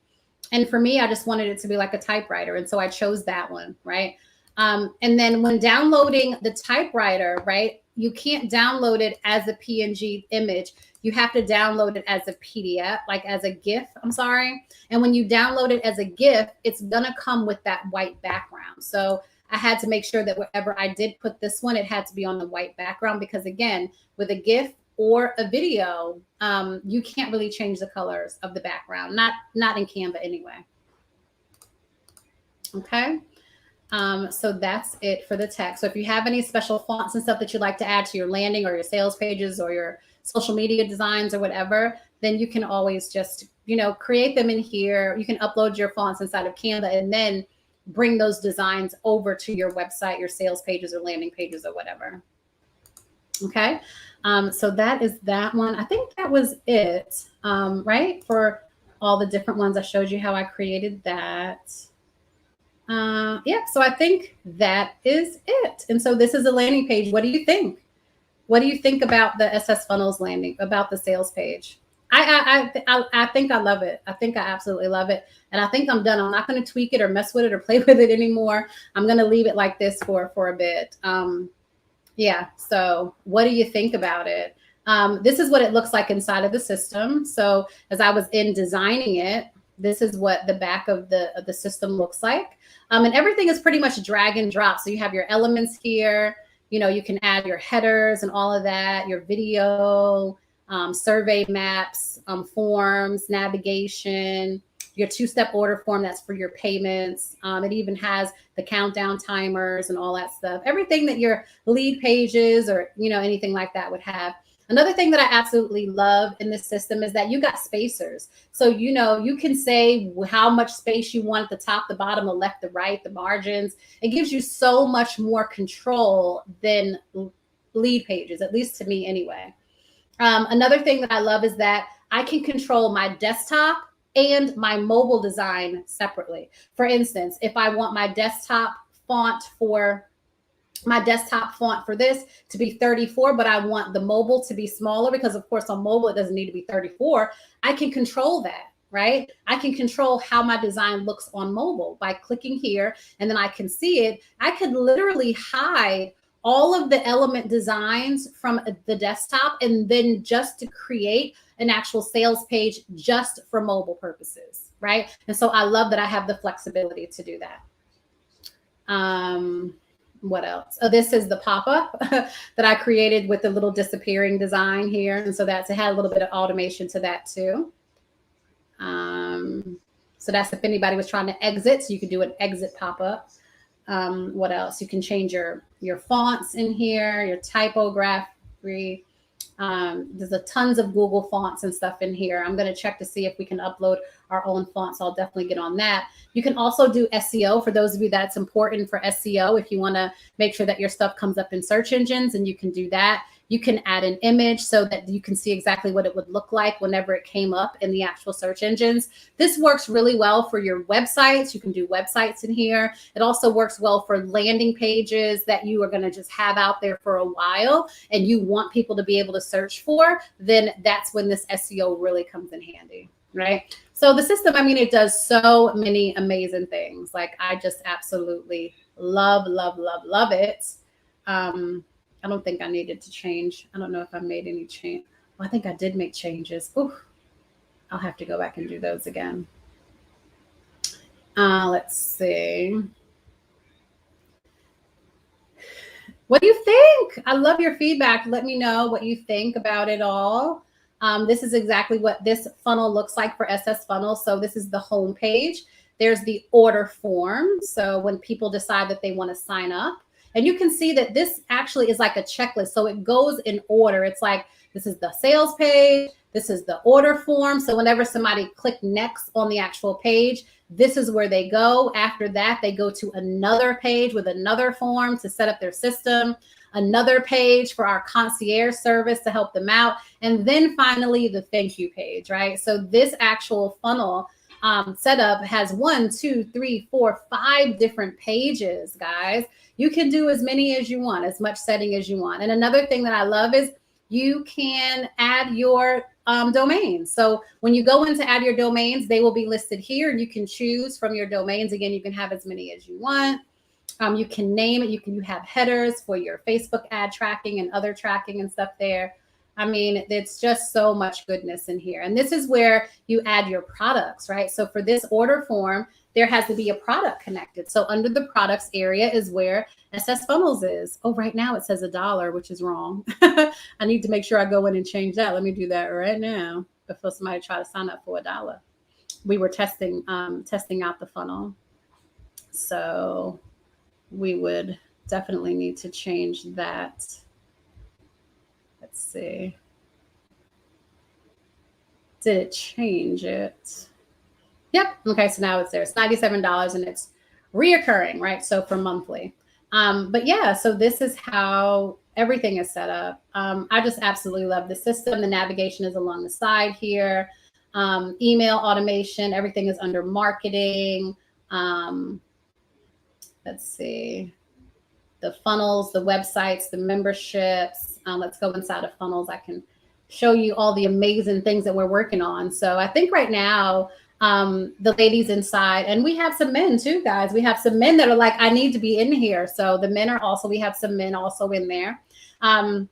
And for me, I just wanted it to be like a typewriter. And so I chose that one, right? And then when downloading the typewriter, right, you can't download it as a PNG image. You have to download it as a PDF, like as a GIF, I'm sorry. And when you download it as a GIF, it's gonna come with that white background. So I had to make sure that wherever I did put this one, it had to be on the white background, because again, with a GIF or a video, you can't really change the colors of the background, not in Canva anyway. Okay. So that's it for the text. So if you have any special fonts and stuff that you'd like to add to your landing or your sales pages or your social media designs or whatever, then you can always just, create them in here. You can upload your fonts inside of Canva and then bring those designs over to your website, your sales pages or landing pages or whatever. Okay. So that is that one. I think that was it, right? For all the different ones, I showed you how I created that. Yeah, so I think that is it. And so this is a landing page. What do you think? What do you think about the SS Funnels landing, about the sales page? I think I love it. I think I absolutely love it. And I think I'm done. I'm not going to tweak it or mess with it or play with it anymore. I'm going to leave it like this for a bit. Yeah, so what do you think about it? This is what it looks like inside of the system. So as I was designing it, this is what the back of the system looks like. And everything is pretty much drag and drop. So you have your elements here. You can add your headers and all of that, your video, survey maps, forms, navigation, your two-step order form, that's for your payments. It even has the countdown timers and all that stuff. Everything that your lead pages or, anything like that would have. Another thing that I absolutely love in this system is that you got spacers. So, you can say how much space you want at the top, the bottom, the left, the right, the margins. It gives you so much more control than lead pages, at least to me anyway. Another thing that I love is that I can control my desktop and my mobile design separately. For instance, if I want my desktop font for this to be 34, but I want the mobile to be smaller, because of course on mobile, it doesn't need to be 34. I can control that, right? I can control how my design looks on mobile by clicking here, and then I can see it. I could literally hide all of the element designs from the desktop and then just to create an actual sales page just for mobile purposes, right? And so I love that I have the flexibility to do that. What else? Oh, this is the pop-up that I created with the little disappearing design here. And so it had a little bit of automation to that too. So that's if anybody was trying to exit, so you could do an exit pop-up. What else? You can change your fonts in here, your typography. There's a tons of Google fonts and stuff in here. I'm going to check to see if we can upload our own fonts. So I'll definitely get on that. You can also do SEO for those of you that's important for SEO. If you want to make sure that your stuff comes up in search engines, and you can do that. You can add an image so that you can see exactly what it would look like whenever it came up in the actual search engines. This works really well for your websites. You can do websites in here. It also works well for landing pages that you are going to just have out there for a while and you want people to be able to search for. Then that's when this SEO really comes in handy, right? So the system, I mean, it does so many amazing things. Like, I just absolutely love, love, love, love it. I don't think I needed to change. I don't know if I made any change. Well, I think I did make changes. Ooh, I'll have to go back and do those again. Let's see. What do you think? I love your feedback. Let me know what you think about it all. This is exactly what this funnel looks like for SS Funnel. So this is the home page. There's the order form. So when people decide that they want to sign up, and you can see that this actually is like a checklist. So it goes in order. It's like, this is the sales page. This is the order form. So whenever somebody click next on the actual page, this is where they go. After that, they go to another page with another form to set up their system, another page for our concierge service to help them out. And then finally, the thank you page, right? So this actual funnel setup has 1, 2, 3, 4, 5 different pages, guys. You can do as many as you want, as much setting as you want. And another thing that I love is you can add your domains. So when you go in to add your domains, they will be listed here, and you can choose from your domains. Again, you can have as many as you want. You can name it. You have headers for your Facebook ad tracking and other tracking and stuff there. I mean, it's just so much goodness in here. And this is where you add your products, right? So for this order form, there has to be a product connected. So under the products area is where SS Funnels is. Oh, right now it says $1, which is wrong. I need to make sure I go in and change that. Let me do that right now before somebody try to sign up for $1. We were testing out the funnel. So we would definitely need to change that. Let's see. Did it change it? Yep. Okay. So now it's there. It's $97 and it's reoccurring, right? So for monthly. But yeah, so this is how everything is set up. I just absolutely love the system. The navigation is along the side here. Email automation, everything is under marketing. Let's see. The funnels, the websites, the memberships. Let's go inside of funnels. I can show you all the amazing things that we're working on. So I think right now, the ladies inside, and we have some men too, guys. We have some men that are like, I need to be in here. So the men are also, we have some men also in there. I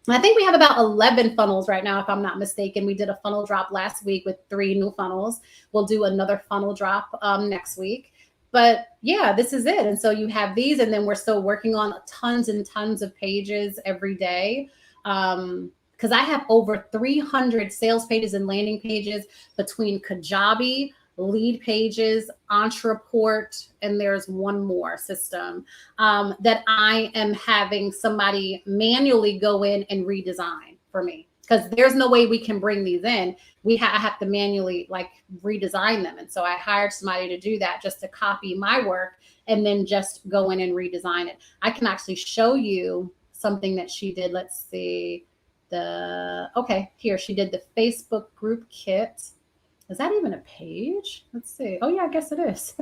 think we have about 11 funnels right now, if I'm not mistaken. We did a funnel drop last week with 3 new funnels. We'll do another funnel drop next week. But yeah, this is it. And so you have these, and then we're still working on tons and tons of pages every day. Because I have over 300 sales pages and landing pages between Kajabi, lead pages, Entreport, and there's one more system that I am having somebody manually go in and redesign for me. Because there's no way we can bring these in. I have to manually like redesign them. And so I hired somebody to do that, just to copy my work and then just go in and redesign it. I can actually show you something that she did. Let's see. Okay, here she did the Facebook group kit. Is that even a page? Let's see. Oh yeah, I guess it is.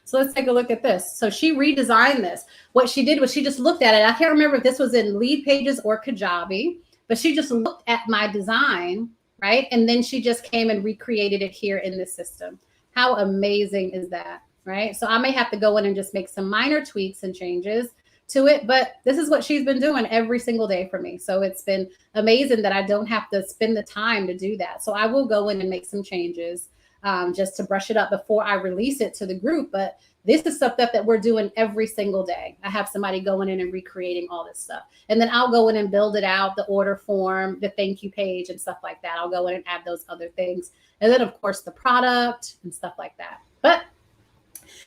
So let's take a look at this. So she redesigned this. What she did was she just looked at it. I can't remember if this was in lead pages or Kajabi, but she just looked at my design, right? And then she just came and recreated it here in this system. How amazing is that, right? So I may have to go in and just make some minor tweaks and changes to it, but this is what she's been doing every single day for me. So it's been amazing that I don't have to spend the time to do that. So I will go in and make some changes just to brush it up before I release it to the group. But this is stuff that we're doing every single day. I have somebody going in and recreating all this stuff. And then I'll go in and build it out, the order form, the thank you page and stuff like that. I'll go in and add those other things. And then of course the product and stuff like that. But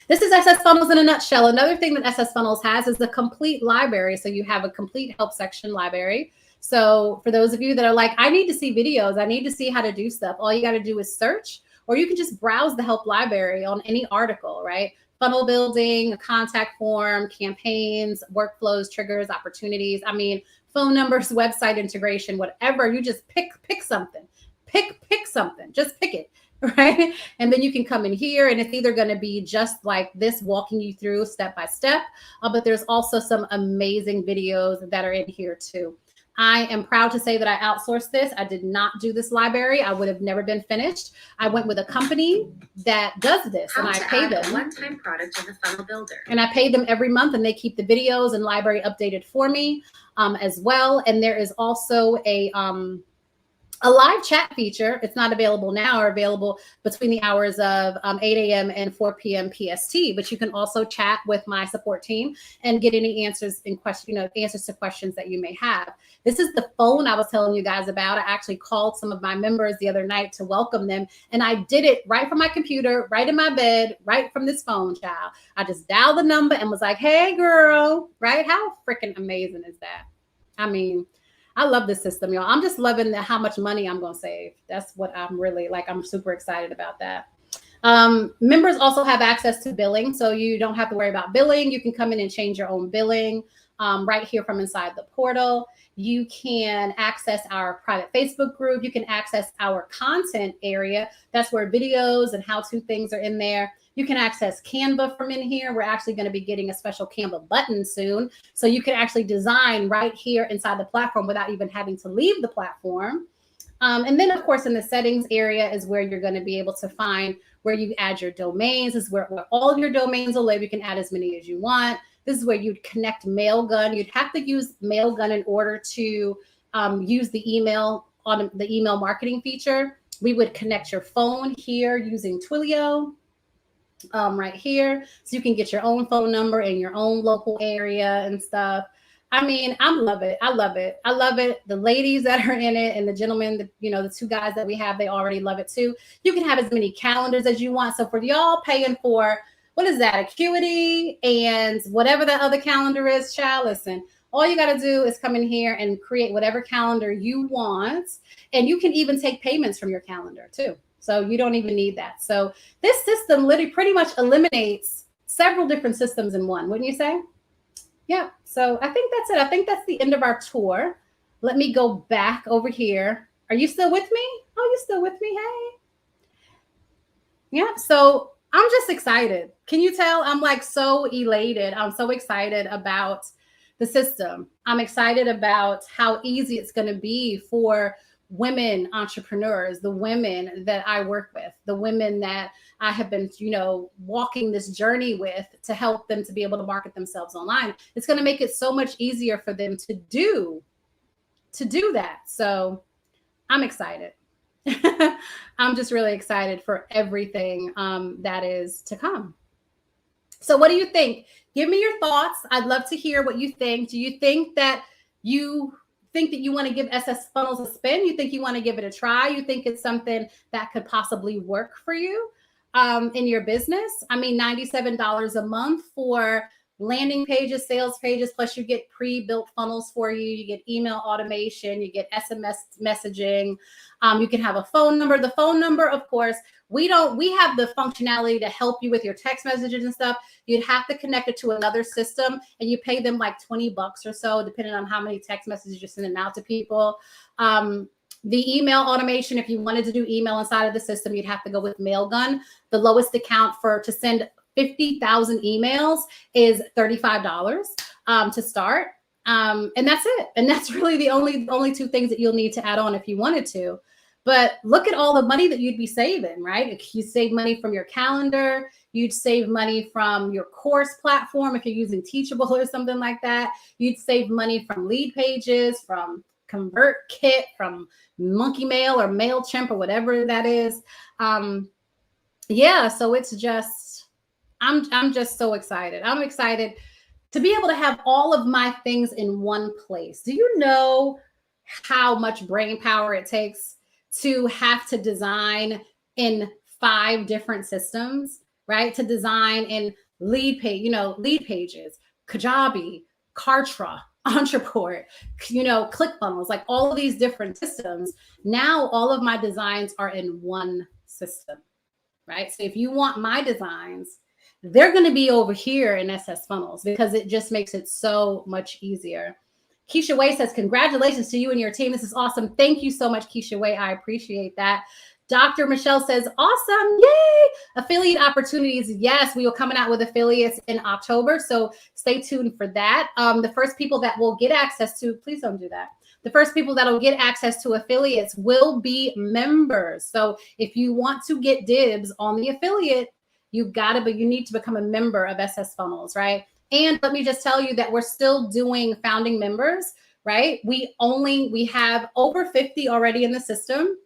this is SS Funnels in a nutshell. Another thing that SS Funnels has is the complete library. So you have a complete help section library. So for those of you that are like, I need to see videos, I need to see how to do stuff, all you got to do is search, or you can just browse the help library on any article, right? Funnel building, a contact form, campaigns, workflows, triggers, opportunities. I mean, phone numbers, website integration, whatever. You just pick something. Pick something. Just pick it, right? And then you can come in here, and it's either going to be just like this, walking you through step by step, but there's also some amazing videos that are in here too. I am proud to say that I outsourced this. I did not do this library. I would have never been finished. I went with a company that does this, and I pay them. One-time product of the funnel builder. And I pay them every month, and they keep the videos and library updated for me as well. And there is also a live chat feature. It's not available now, or available between the hours of 8 a.m. and 4 p.m. PST. But you can also chat with my support team and get any answers answers to questions that you may have. This is the phone I was telling you guys about. I actually called some of my members the other night to welcome them, and I did it right from my computer, right in my bed, right from this phone, child. I just dialed the number and was like, "Hey, girl," right? How freaking amazing is that? I mean, I love this system, y'all. I'm just loving how much money I'm going to save. That's what I'm really like. I'm super excited about that. Members also have access to billing, so you don't have to worry about billing. You can come in and change your own billing right here from inside the portal. You can access our private Facebook group. You can access our content area. That's where videos and how-to things are in there. You can access Canva from in here. We're actually going to be getting a special Canva button soon. So you can actually design right here inside the platform without even having to leave the platform. And then, of course, in the settings area is where you're going to be able to find where you add your domains. This is where all of your domains will live. You can add as many as you want. This is where you'd connect Mailgun. You'd have to use Mailgun in order to use the email on the email marketing feature. We would connect your phone here using Twilio. Right here, so you can get your own phone number in your own local area and stuff. I mean, I love it. I love it. I love it. The ladies that are in it and the gentlemen, the two guys that we have, they already love it too. You can have as many calendars as you want. So for y'all paying for, what is that, Acuity and whatever that other calendar is, child, listen, all you got to do is come in here and create whatever calendar you want. And you can even take payments from your calendar too. So you don't even need that. So this system literally pretty much eliminates several different systems in one, wouldn't you say? Yeah. So I think that's it. I think that's the end of our tour. Let me go back over here. Are you still with me? Oh, you still with me? Hey. Yeah. So I'm just excited. Can you tell? I'm like so elated. I'm so excited about the system. I'm excited about how easy it's going to be for women entrepreneurs, the women that I work with, the women that I have been, walking this journey with to help them to be able to market themselves online. It's going to make it so much easier for them to do that. So I'm excited. I'm just really excited for everything that is to come. So what do you think? Give me your thoughts. I'd love to hear what you think. Do you think that you want to give SS Funnels a spin? You think you want to give it a try? You think it's something that could possibly work for you in your business? I mean, $97 a month for landing pages, sales pages, plus you get pre-built funnels for you. You get email automation, you get SMS messaging. You can have a phone number. The phone number, of course, we have the functionality to help you with your text messages and stuff. You'd have to connect it to another system, and you pay them like $20 or so, depending on how many text messages you're sending out to people. The email automation, if you wanted to do email inside of the system, you'd have to go with Mailgun. The lowest account to send 50,000 emails is $35 to start. And that's it. And that's really the only two things that you'll need to add on if you wanted to. But look at all the money that you'd be saving, right? You save money from your calendar. You'd save money from your course platform if you're using Teachable or something like that. You'd save money from lead pages, from ConvertKit, from Monkey Mail or MailChimp or whatever that is. Yeah, so it's just, I'm just so excited. I'm excited to be able to have all of my things in one place. Do you know how much brain power it takes to have to design in 5 different systems, right? To design in lead pages, Kajabi, Kartra, Entreport, ClickFunnels, like all of these different systems. Now all of my designs are in one system, right? So if you want my designs, they're going to be over here in SS Funnels because it just makes it so much easier. Keisha Way says, congratulations to you and your team. This is awesome. Thank you so much, Keisha Way. I appreciate that. Dr. Michelle says, awesome. Yay. Affiliate opportunities. Yes, we will coming out with affiliates in October. So stay tuned for that. The first people that will get access to, please don't do that. The first people that will get access to affiliates will be members. So if you want to get dibs on the affiliate, you need to become a member of SS Funnels, right? And let me just tell you that we're still doing founding members, right? We have over 50 already in the system.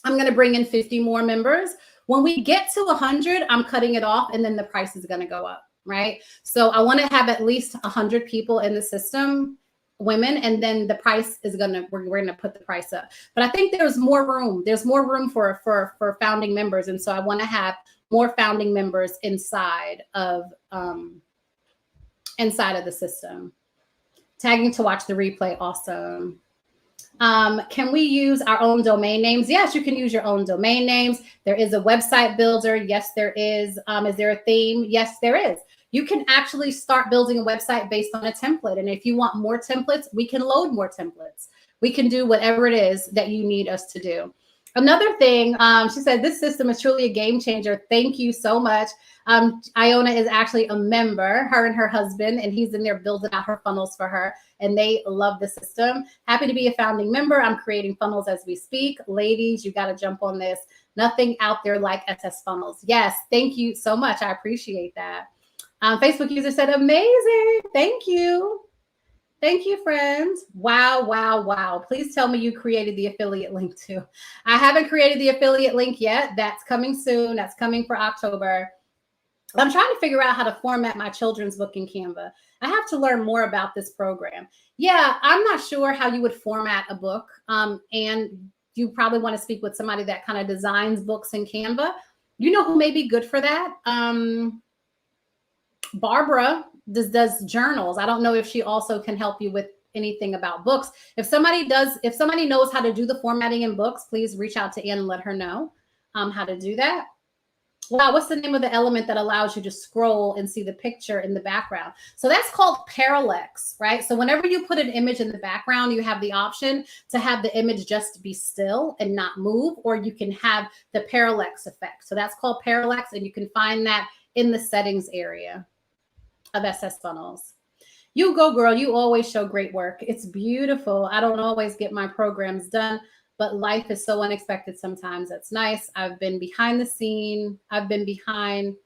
I'm going to bring in 50 more members. When we get to 100, I'm cutting it off and then the price is going to go up, right? So I want to have at least 100 people in the system, women, and then the price is we're going to put the price up. But I think there's more room. There's more room for founding members. And so I want to have more founding members inside of the system. Tagging to watch the replay. Awesome. Can we use our own domain names? Yes, you can use your own domain names. There is a website builder. Yes, there is. Is there a theme? Yes, there is. You can actually start building a website based on a template. And if you want more templates, we can load more templates. We can do whatever it is that you need us to do. Another thing, she said, this system is truly a game changer. Thank you so much. Iona is actually a member, her and her husband, and he's in there building out her funnels for her, and they love the system. Happy to be a founding member. I'm creating funnels as we speak. Ladies, you got to jump on this. Nothing out there like SS Funnels. Yes, thank you so much. I appreciate that. Facebook user said, amazing. Thank you. Thank you, friends. Wow, wow, wow. Please tell me you created the affiliate link too. I haven't created the affiliate link yet. That's coming soon. That's coming for October. I'm trying to figure out how to format my children's book in Canva. I have to learn more about this program. Yeah, I'm not sure how you would format a book. And you probably want to speak with somebody that kind of designs books in Canva. You know who may be good for that? Barbara does journals. I don't know if she also can help you with anything about books. If somebody knows how to do the formatting in books, please reach out to Ann and let her know how to do that. Wow, what's the name of the element that allows you to scroll and see the picture in the background? So that's called parallax, right? So whenever you put an image in the background, you have the option to have the image just be still and not move, or you can have the parallax effect. So that's called parallax, and you can find that in the settings area of SS Funnels. You go, girl. You always show great work. It's beautiful. I don't always get my programs done, but life is so unexpected sometimes. That's nice. I've been behind the scene. I've been behind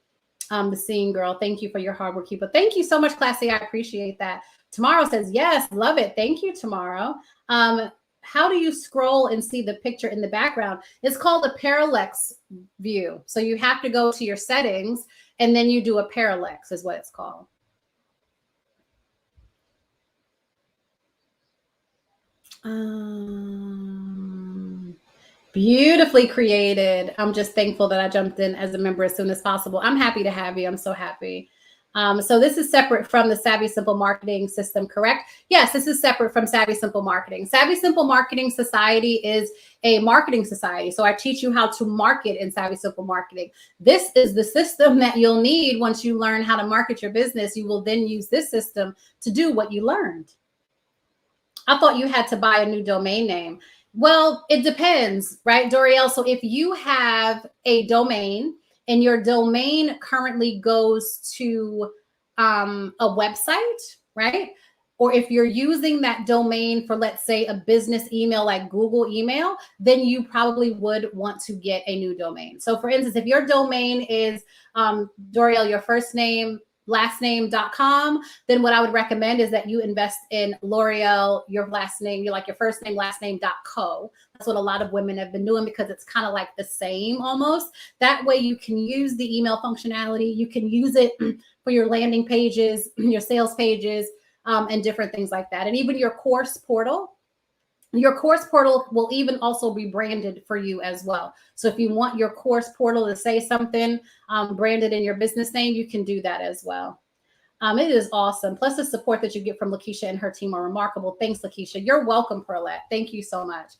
the scene, girl. Thank you for your hard work, people. Thank you so much, Classy. I appreciate that. Tomorrow says, yes, love it. Thank you, Tomorrow. How do you scroll and see the picture in the background? It's called a parallax view. So you have to go to your settings and then you do a parallax is what it's called. Beautifully created. I'm just thankful that I jumped in as a member as soon as possible. I'm happy to have you. I'm so happy. So this is separate from the Savvy Simple Marketing system, correct? Yes, this is separate from Savvy Simple Marketing. Savvy Simple Marketing Society is a marketing society. So I teach you how to market in Savvy Simple Marketing. This is the system that you'll need once you learn how to market your business. You will then use this system to do what you learned. I thought you had to buy a new domain name. Well, it depends, right, Dorielle? So if you have a domain and your domain currently goes to a website, right? Or if you're using that domain for, let's say, a business email like Google email, then you probably would want to get a new domain. So for instance, if your domain is Dorielle, your first name, lastname.com, then what I would recommend is that you invest in L'Oreal, your last name, your first name, last name.co. That's what a lot of women have been doing because it's kind of like the same almost. That way you can use the email functionality. You can use it for your landing pages, your sales pages, and different things like that. And even your course portal. Your course portal will even also be branded for you as well. So if you want your course portal to say something branded in your business name, you can do that as well. It is awesome. Plus the support that you get from Lakeisha and her team are remarkable. Thanks, Lakeisha. You're welcome, Perlette. Thank you so much.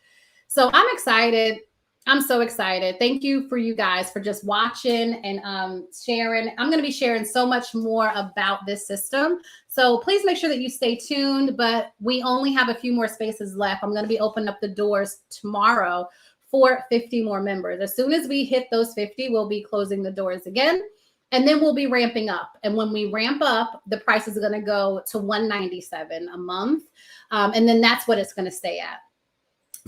So I'm excited. I'm so excited. Thank you for you guys for just watching and sharing. I'm going to be sharing so much more about this system. So please make sure that you stay tuned, but we only have a few more spaces left. I'm going to be opening up the doors tomorrow for 50 more members. As soon as we hit those 50, we'll be closing the doors again. And then we'll be ramping up. And when we ramp up, the price is going to go to $197 a month. And then that's what it's going to stay at.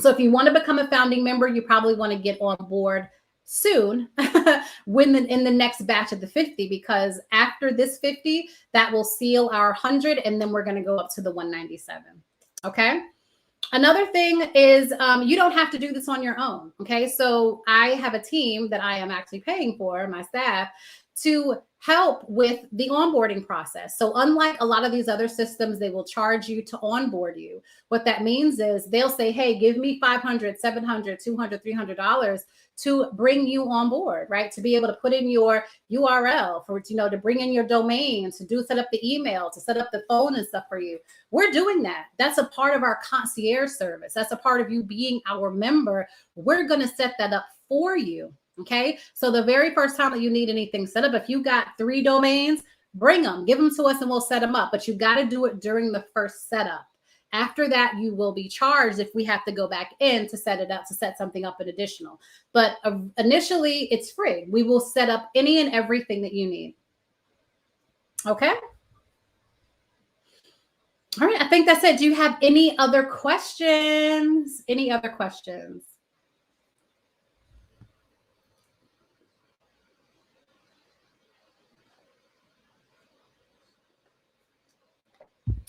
So if you want to become a founding member, you probably want to get on board soon in the next batch of the 50, because after this 50, that will seal our 100, and then we're going to go up to the 197. Okay. Another thing is you don't have to do this on your own. Okay. So I have a team that I am actually paying for, my staff, to help with the onboarding process. So unlike a lot of these other systems, they will charge you to onboard you. What that means is they'll say, hey, give me $500, $700, $200, $300 to bring you on board, right? To be able to put in your URL for, to bring in your domain, to set up the email, to set up the phone and stuff for you. We're doing that. That's a part of our concierge service. That's a part of you being our member. We're going to set that up for you. Okay. So the very first time that you need anything set up, if you got 3 domains, bring them, give them to us and we'll set them up. But you got to do it during the first setup. After that, you will be charged if we have to go back in to set it up, to set something up an additional. But initially, it's free. We will set up any and everything that you need. Okay. All right. I think that's it. Do you have any other questions? Any other questions?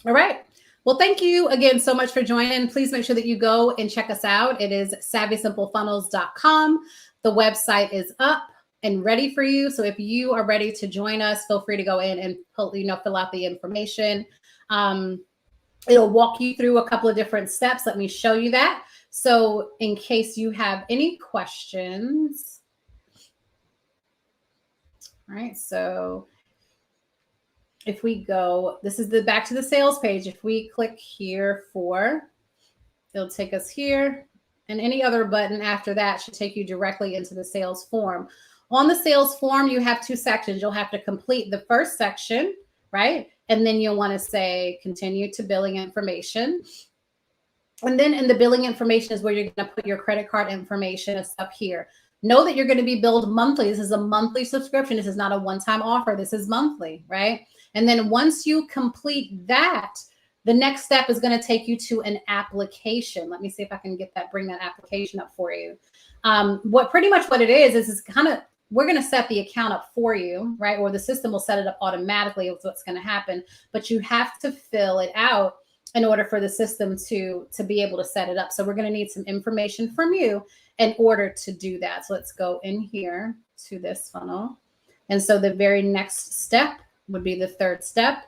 All right. Well, thank you again so much for joining. Please make sure that you go and check us out. It is SavvySimpleFunnels.com. The website is up and ready for you. So if you are ready to join us, feel free to go in and fill out the information. It'll walk you through a couple of different steps. Let me show you that. So in case you have any questions. All right. So if we go, this is back to the sales page. If we click here it'll take us here, and any other button after that should take you directly into the sales form. On the sales form, you have 2 sections. You'll have to complete the first section, right? And then you'll want to say continue to billing information. And then in the billing information is where you're going to put your credit card information and stuff here. Know that you're going to be billed monthly. This is a monthly subscription. This is not a one-time offer. This is monthly, right? And then once you complete that, the next step is going to take you to an application. Let me see if I can bring that application up for you. Pretty much what it is kind of, we're going to set the account up for you, right? Or the system will set it up automatically. Is what's going to happen. But you have to fill it out in order for the system to be able to set it up. So we're going to need some information from you in order to do that. So let's go in here to this funnel. And so the very next step would be the 3rd step.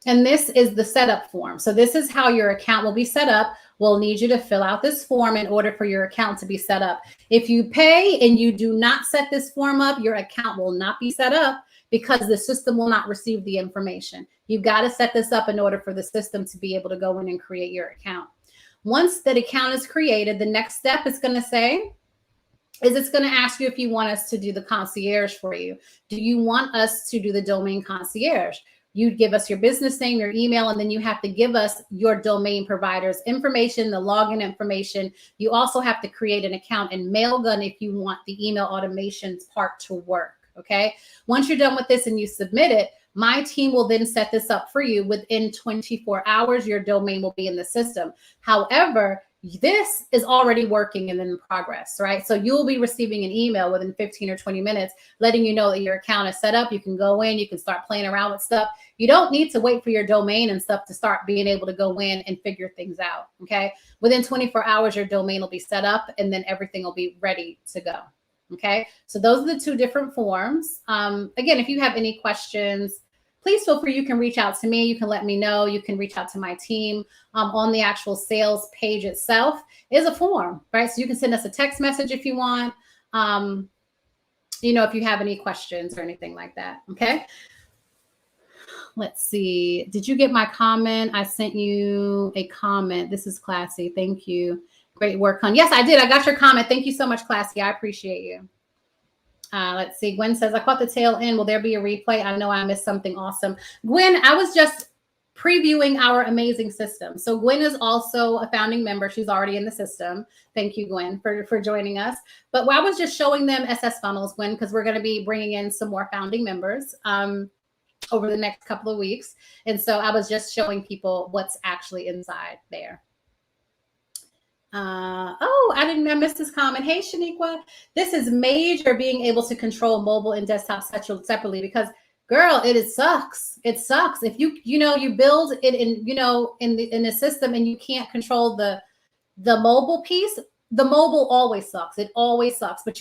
And this is the setup form. So this is how your account will be set up. We'll need you to fill out this form in order for your account to be set up. If you pay and you do not set this form up, your account will not be set up because the system will not receive the information. You've got to set this up in order for the system to be able to go in and create your account. Once that account is created, the next step is going to say, it's going to ask you if you want us to do the concierge for you. Do you want us to do the domain concierge? You give us your business name, your email, and then you have to give us your domain provider's information, the login information. You also have to create an account in Mailgun if you want the email automations part to work. Okay. Once you're done with this and you submit it, my team will then set this up for you. Within 24 hours, your domain will be in the system. However, this is already working and in progress, right? So you'll be receiving an email within 15 or 20 minutes letting you know that your account is set up. You can go in, you can start playing around with stuff. You don't need to wait for your domain and stuff to start being able to go in and figure things out, okay? Within 24 hours, your domain will be set up and then everything will be ready to go, okay? So those are the 2 different forms. Again, if you have any questions, please feel free. You can reach out to me. You can let me know. You can reach out to my team. On the actual sales page itself is a form, right? So you can send us a text message if you want, if you have any questions or anything like that, okay? Let's see. Did you get my comment? I sent you a comment. This is classy. Thank you. Great work, hon. Yes, I did. I got your comment. Thank you so much, classy. I appreciate you. Let's see. Gwen says, I caught the tail end. Will there be a replay? I know I missed something awesome. Gwen, I was just previewing our amazing system. So Gwen is also a founding member. She's already in the system. Thank you, Gwen, for joining us. But I was just showing them SS funnels, Gwen, because we're going to be bringing in some more founding members over the next couple of weeks. And so I was just showing people what's actually inside there. I missed this comment. Hey, Shaniqua, this is major, being able to control mobile and desktop separately, because girl, it sucks. It sucks. If you build it in the system and you can't control the mobile piece, the mobile always sucks. It always sucks. But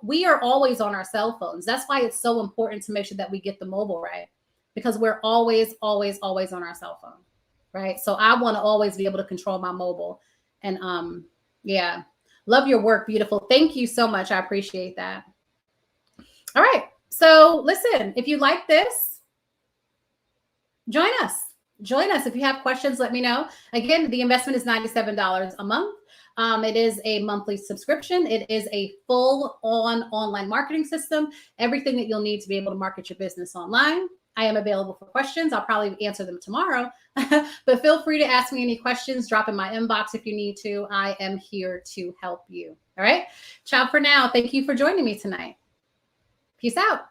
we are always on our cell phones. That's why it's so important to make sure that we get the mobile right, because we're always, always, always on our cell phone, right? So I want to always be able to control my mobile. And yeah, love your work. Beautiful. Thank you so much. I appreciate that. All right. So listen, if you like this, join us. Join us. If you have questions, let me know. Again, the investment is $97 a month. It is a monthly subscription. It is a full-on online marketing system. Everything that you'll need to be able to market your business online. I am available for questions. I'll probably answer them tomorrow, but feel free to ask me any questions. Drop in my inbox if you need to. I am here to help you. All right. Ciao for now. Thank you for joining me tonight. Peace out.